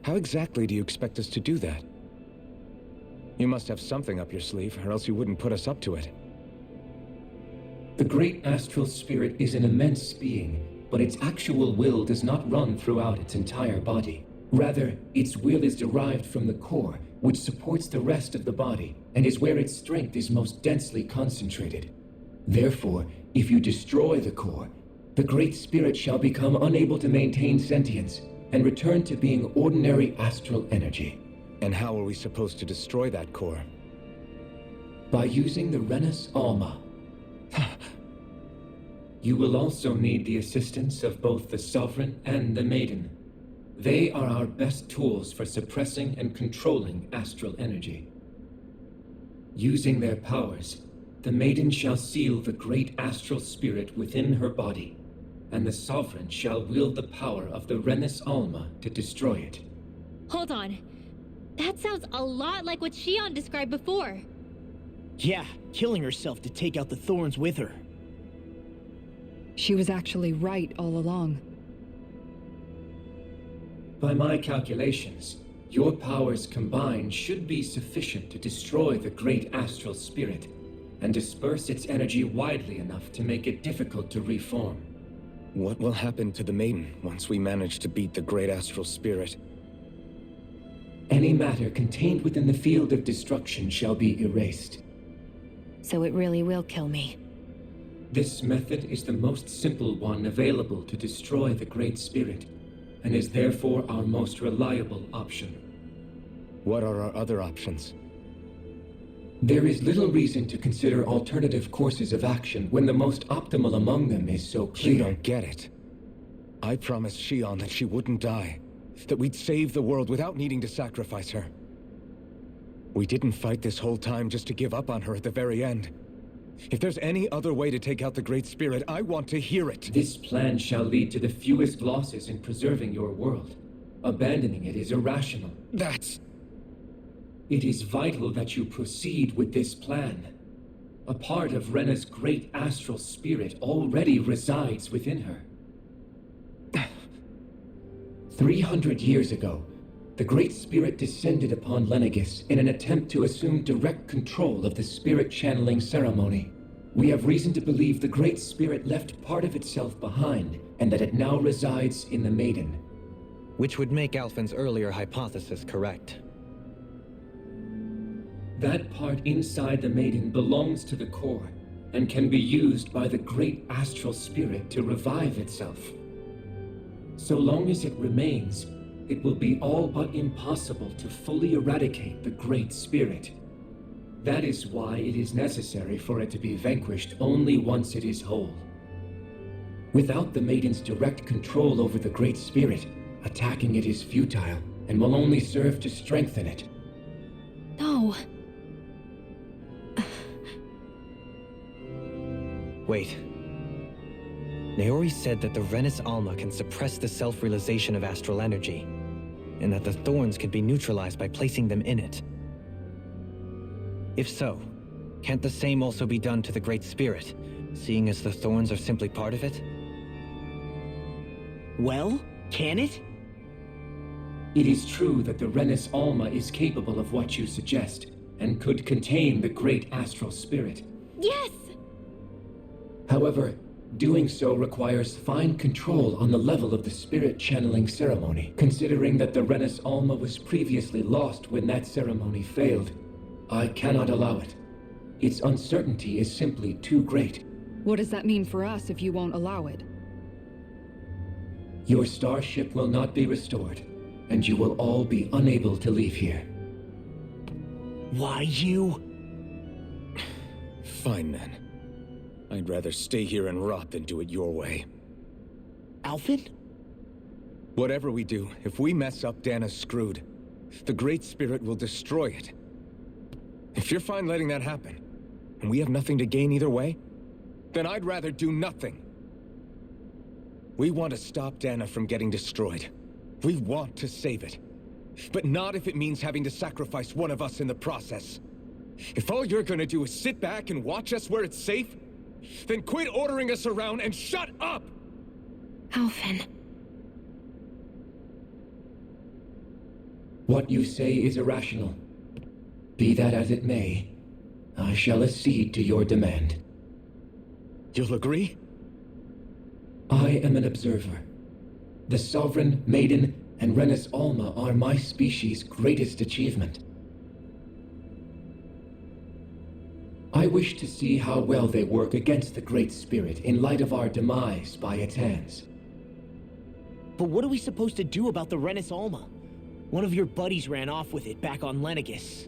[SPEAKER 11] How exactly do you expect us to do that? You must have something up your sleeve, or else you wouldn't put us up to it.
[SPEAKER 12] The great astral spirit is an immense being, but its actual will does not run throughout its entire body. Rather, its will is derived from the core, which supports the rest of the body, and is where its strength is most densely concentrated. Therefore, if you destroy the core, the Great Spirit shall become unable to maintain sentience, and return to being ordinary astral energy.
[SPEAKER 11] And how are we supposed to destroy that core?
[SPEAKER 12] By using the Renus Alma. You will also need the assistance of both the Sovereign and the Maiden. They are our best tools for suppressing and controlling astral energy. Using their powers, the Maiden shall seal the great astral spirit within her body, and the Sovereign shall wield the power of the Renus Alma to destroy it.
[SPEAKER 3] Hold on. That sounds a lot like what Shion described before.
[SPEAKER 9] Yeah, killing herself to take out the thorns with her.
[SPEAKER 5] She was actually right all along.
[SPEAKER 12] By my calculations, your powers combined should be sufficient to destroy the great astral spirit and disperse its energy widely enough to make it difficult to reform.
[SPEAKER 11] What will happen to the Maiden once we manage to beat the great astral spirit?
[SPEAKER 12] Any matter contained within the field of destruction shall be erased.
[SPEAKER 6] So it really will kill me.
[SPEAKER 12] This method is the most simple one available to destroy the Great Spirit, and is therefore our most reliable option.
[SPEAKER 11] What are our other options?
[SPEAKER 12] There is little reason to consider alternative courses of action when the most optimal among them is so clear.
[SPEAKER 11] You don't get it. I promised Shion that she wouldn't die, that we'd save the world without needing to sacrifice her. We didn't fight this whole time just to give up on her at the very end. If there's any other way to take out the Great Spirit, I want to hear it.
[SPEAKER 12] This plan shall lead to the fewest losses in preserving your world. Abandoning it is irrational. It is vital that you proceed with this plan. A part of Rena's great astral spirit already resides within her. 300 years ago, the Great Spirit descended upon Lenegis in an attempt to assume direct control of the spirit channeling ceremony. We have reason to believe the Great Spirit left part of itself behind, and that it now resides in the Maiden.
[SPEAKER 13] Which would make Alphen's earlier hypothesis correct.
[SPEAKER 12] That part inside the Maiden belongs to the core, and can be used by the great astral spirit to revive itself. So long as it remains, it will be all but impossible to fully eradicate the Great Spirit. That is why it is necessary for it to be vanquished only once it is whole. Without the Maiden's direct control over the Great Spirit, attacking it is futile and will only serve to strengthen it.
[SPEAKER 3] No.
[SPEAKER 13] Wait. Naori said that the Renus Alma can suppress the self-realization of astral energy, and that the thorns could be neutralized by placing them in it. If so, can't the same also be done to the Great Spirit, seeing as the thorns are simply part of it?
[SPEAKER 9] Well, can it?
[SPEAKER 12] It is true that the Renus Alma is capable of what you suggest, and could contain the great astral spirit.
[SPEAKER 3] Yes!
[SPEAKER 12] However, doing so requires fine control on the level of the spirit channeling ceremony, considering that the Renus Alma was previously lost when that ceremony failed. I cannot allow it. Its uncertainty is simply too great.
[SPEAKER 5] What does that mean for us if you won't allow it?
[SPEAKER 12] Your starship will not be restored, and you will all be unable to leave here.
[SPEAKER 9] Why you?
[SPEAKER 11] Fine then. I'd rather stay here and rot than do it your way.
[SPEAKER 9] Alphen?
[SPEAKER 11] Whatever we do, if we mess up, Dana's screwed. The Great Spirit will destroy it. If you're fine letting that happen, and we have nothing to gain either way, then I'd rather do nothing. We want to stop Dana from getting destroyed. We want to save it. But not if it means having to sacrifice one of us in the process. If all you're gonna do is sit back and watch us where it's safe, Then quit ordering us around and shut up!
[SPEAKER 6] Alphen.
[SPEAKER 12] What you say is irrational. Be that as it may, I shall accede to your demand.
[SPEAKER 11] You'll agree?
[SPEAKER 12] I am an observer. The Sovereign, Maiden, and Renis Alma are my species' greatest achievement. I wish to see how well they work against the Great Spirit in light of our demise by its hands.
[SPEAKER 9] But what are we supposed to do about the Renis Alma? One of your buddies ran off with it back on Lenegus.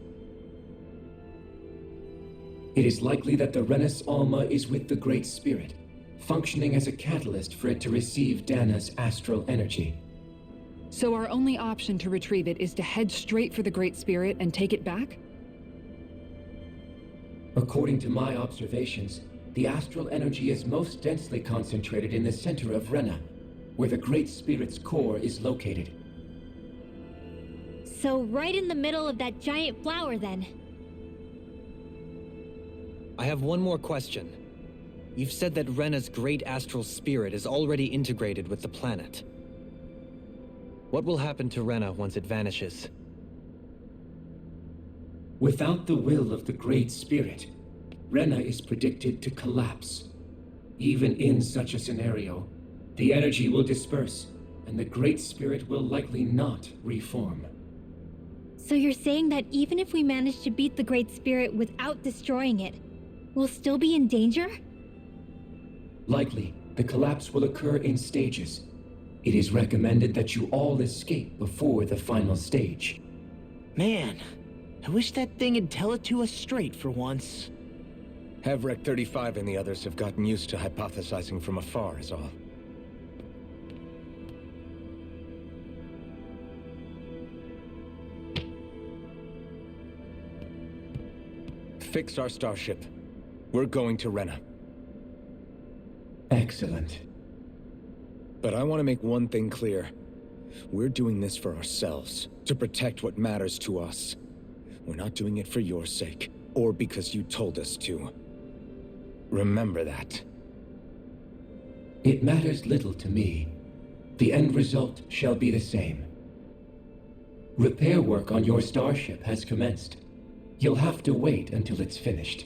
[SPEAKER 12] It is likely that the Renis Alma is with the Great Spirit, functioning as a catalyst for it to receive Dana's astral energy.
[SPEAKER 5] So our only option to retrieve it is to head straight for the Great Spirit and take it back?
[SPEAKER 12] According to my observations, the astral energy is most densely concentrated in the center of Rena, where the Great Spirit's core is located.
[SPEAKER 3] So right in the middle of that giant flower, then.
[SPEAKER 13] I have one more question. You've said that Rena's great astral spirit is already integrated with the planet. What will happen to Rena once it vanishes?
[SPEAKER 12] Without the will of the Great Spirit, Rena is predicted to collapse. Even in such a scenario, the energy will disperse, and the Great Spirit will likely not reform.
[SPEAKER 3] So you're saying that even if we manage to beat the Great Spirit without destroying it, we'll still be in danger?
[SPEAKER 12] Likely, the collapse will occur in stages. It is recommended that you all escape before the final stage.
[SPEAKER 9] Man, I wish that thing would tell it to us straight for once.
[SPEAKER 11] Hevrek 35 and the others have gotten used to hypothesizing from afar is all. Fix our starship. We're going to Rena.
[SPEAKER 12] Excellent.
[SPEAKER 11] But I want to make one thing clear. We're doing this for ourselves, to protect what matters to us. We're not doing it for your sake, or because you told us to. Remember that.
[SPEAKER 12] It matters little to me. The end result shall be the same. Repair work on your starship has commenced. You'll have to wait until it's finished.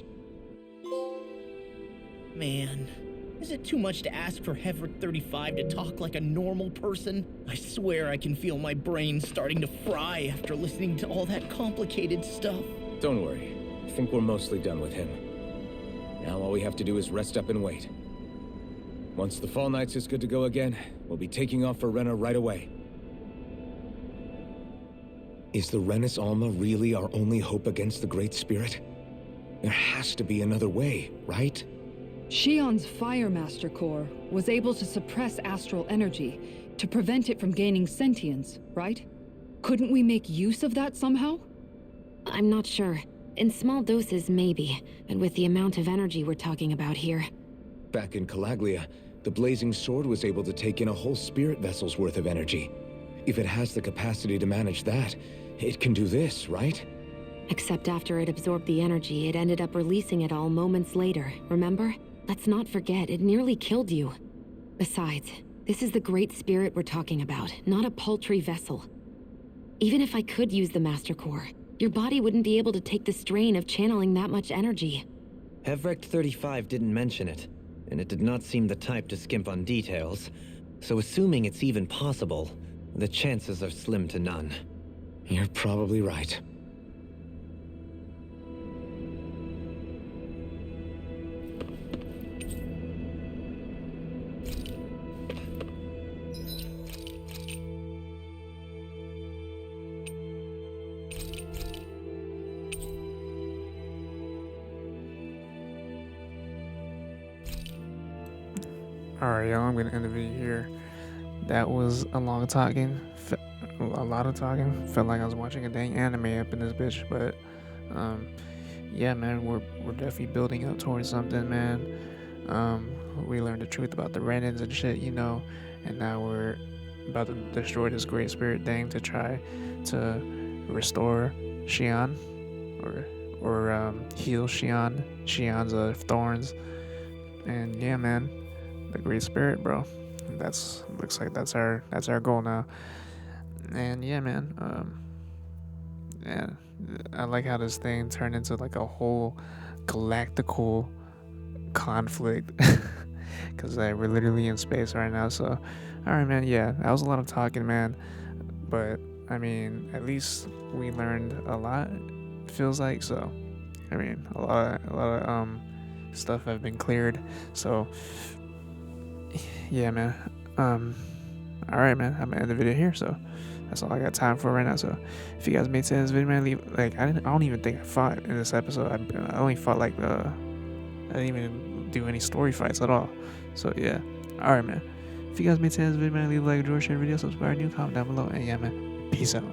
[SPEAKER 9] Man, is it too much to ask for Hevrek 35 to talk like a normal person? I swear I can feel my brain starting to fry after listening to all that complicated stuff.
[SPEAKER 11] Don't worry. I think we're mostly done with him. Now all we have to do is rest up and wait. Once the Fall Knights is good to go again, we'll be taking off for Rena right away. Is the Renis Alma really our only hope against the Great Spirit? There has to be another way, right?
[SPEAKER 5] Shion's Firemaster core was able to suppress astral energy to prevent it from gaining sentience, right? Couldn't we make use of that somehow?
[SPEAKER 6] I'm not sure. In small doses, maybe, and with the amount of energy we're talking about here.
[SPEAKER 11] Back in Calaglia, the Blazing Sword was able to take in a whole spirit vessel's worth of energy. If it has the capacity to manage that, it can do this, right?
[SPEAKER 6] Except after it absorbed the energy, it ended up releasing it all moments later, remember? Let's not forget, it nearly killed you. Besides, this is the Great Spirit we're talking about, not a paltry vessel. Even if I could use the Master Core, your body wouldn't be able to take the strain of channeling that much energy.
[SPEAKER 13] Hevrek 35 didn't mention it, and it did not seem the type to skimp on details, so assuming it's even possible, the chances are slim to none.
[SPEAKER 11] You're probably right.
[SPEAKER 1] Alright, y'all, I'm gonna end the video here. That was a long talking, a lot of talking. Felt like I was watching a dang anime up in this bitch, but yeah, man, we're definitely building up towards something, man. We learned the truth about the Renans and shit, you know, and now we're about to destroy this Great Spirit thing to try to restore Xion or heal Xion's thorns. And yeah, man, the Great Spirit, bro. That's looks like that's our goal now. And yeah, man. Yeah, I like how this thing turned into like a whole galactical conflict. Cause we're literally in space right now. So, all right, man. Yeah, that was a lot of talking, man. But I mean, at least we learned a lot. Feels like so. I mean, a lot of stuff have been cleared. So yeah, man. All right, man. I'm gonna end the video here. So that's all I got time for right now. So if you guys made sense, video, man, leave like I don't even think I fought in this episode. I only fought like I didn't even do any story fights at all. So yeah. All right, man. If you guys made sense, video, man, leave a like, draw, share the video, subscribe, new, comment down below, and yeah, man. Peace out.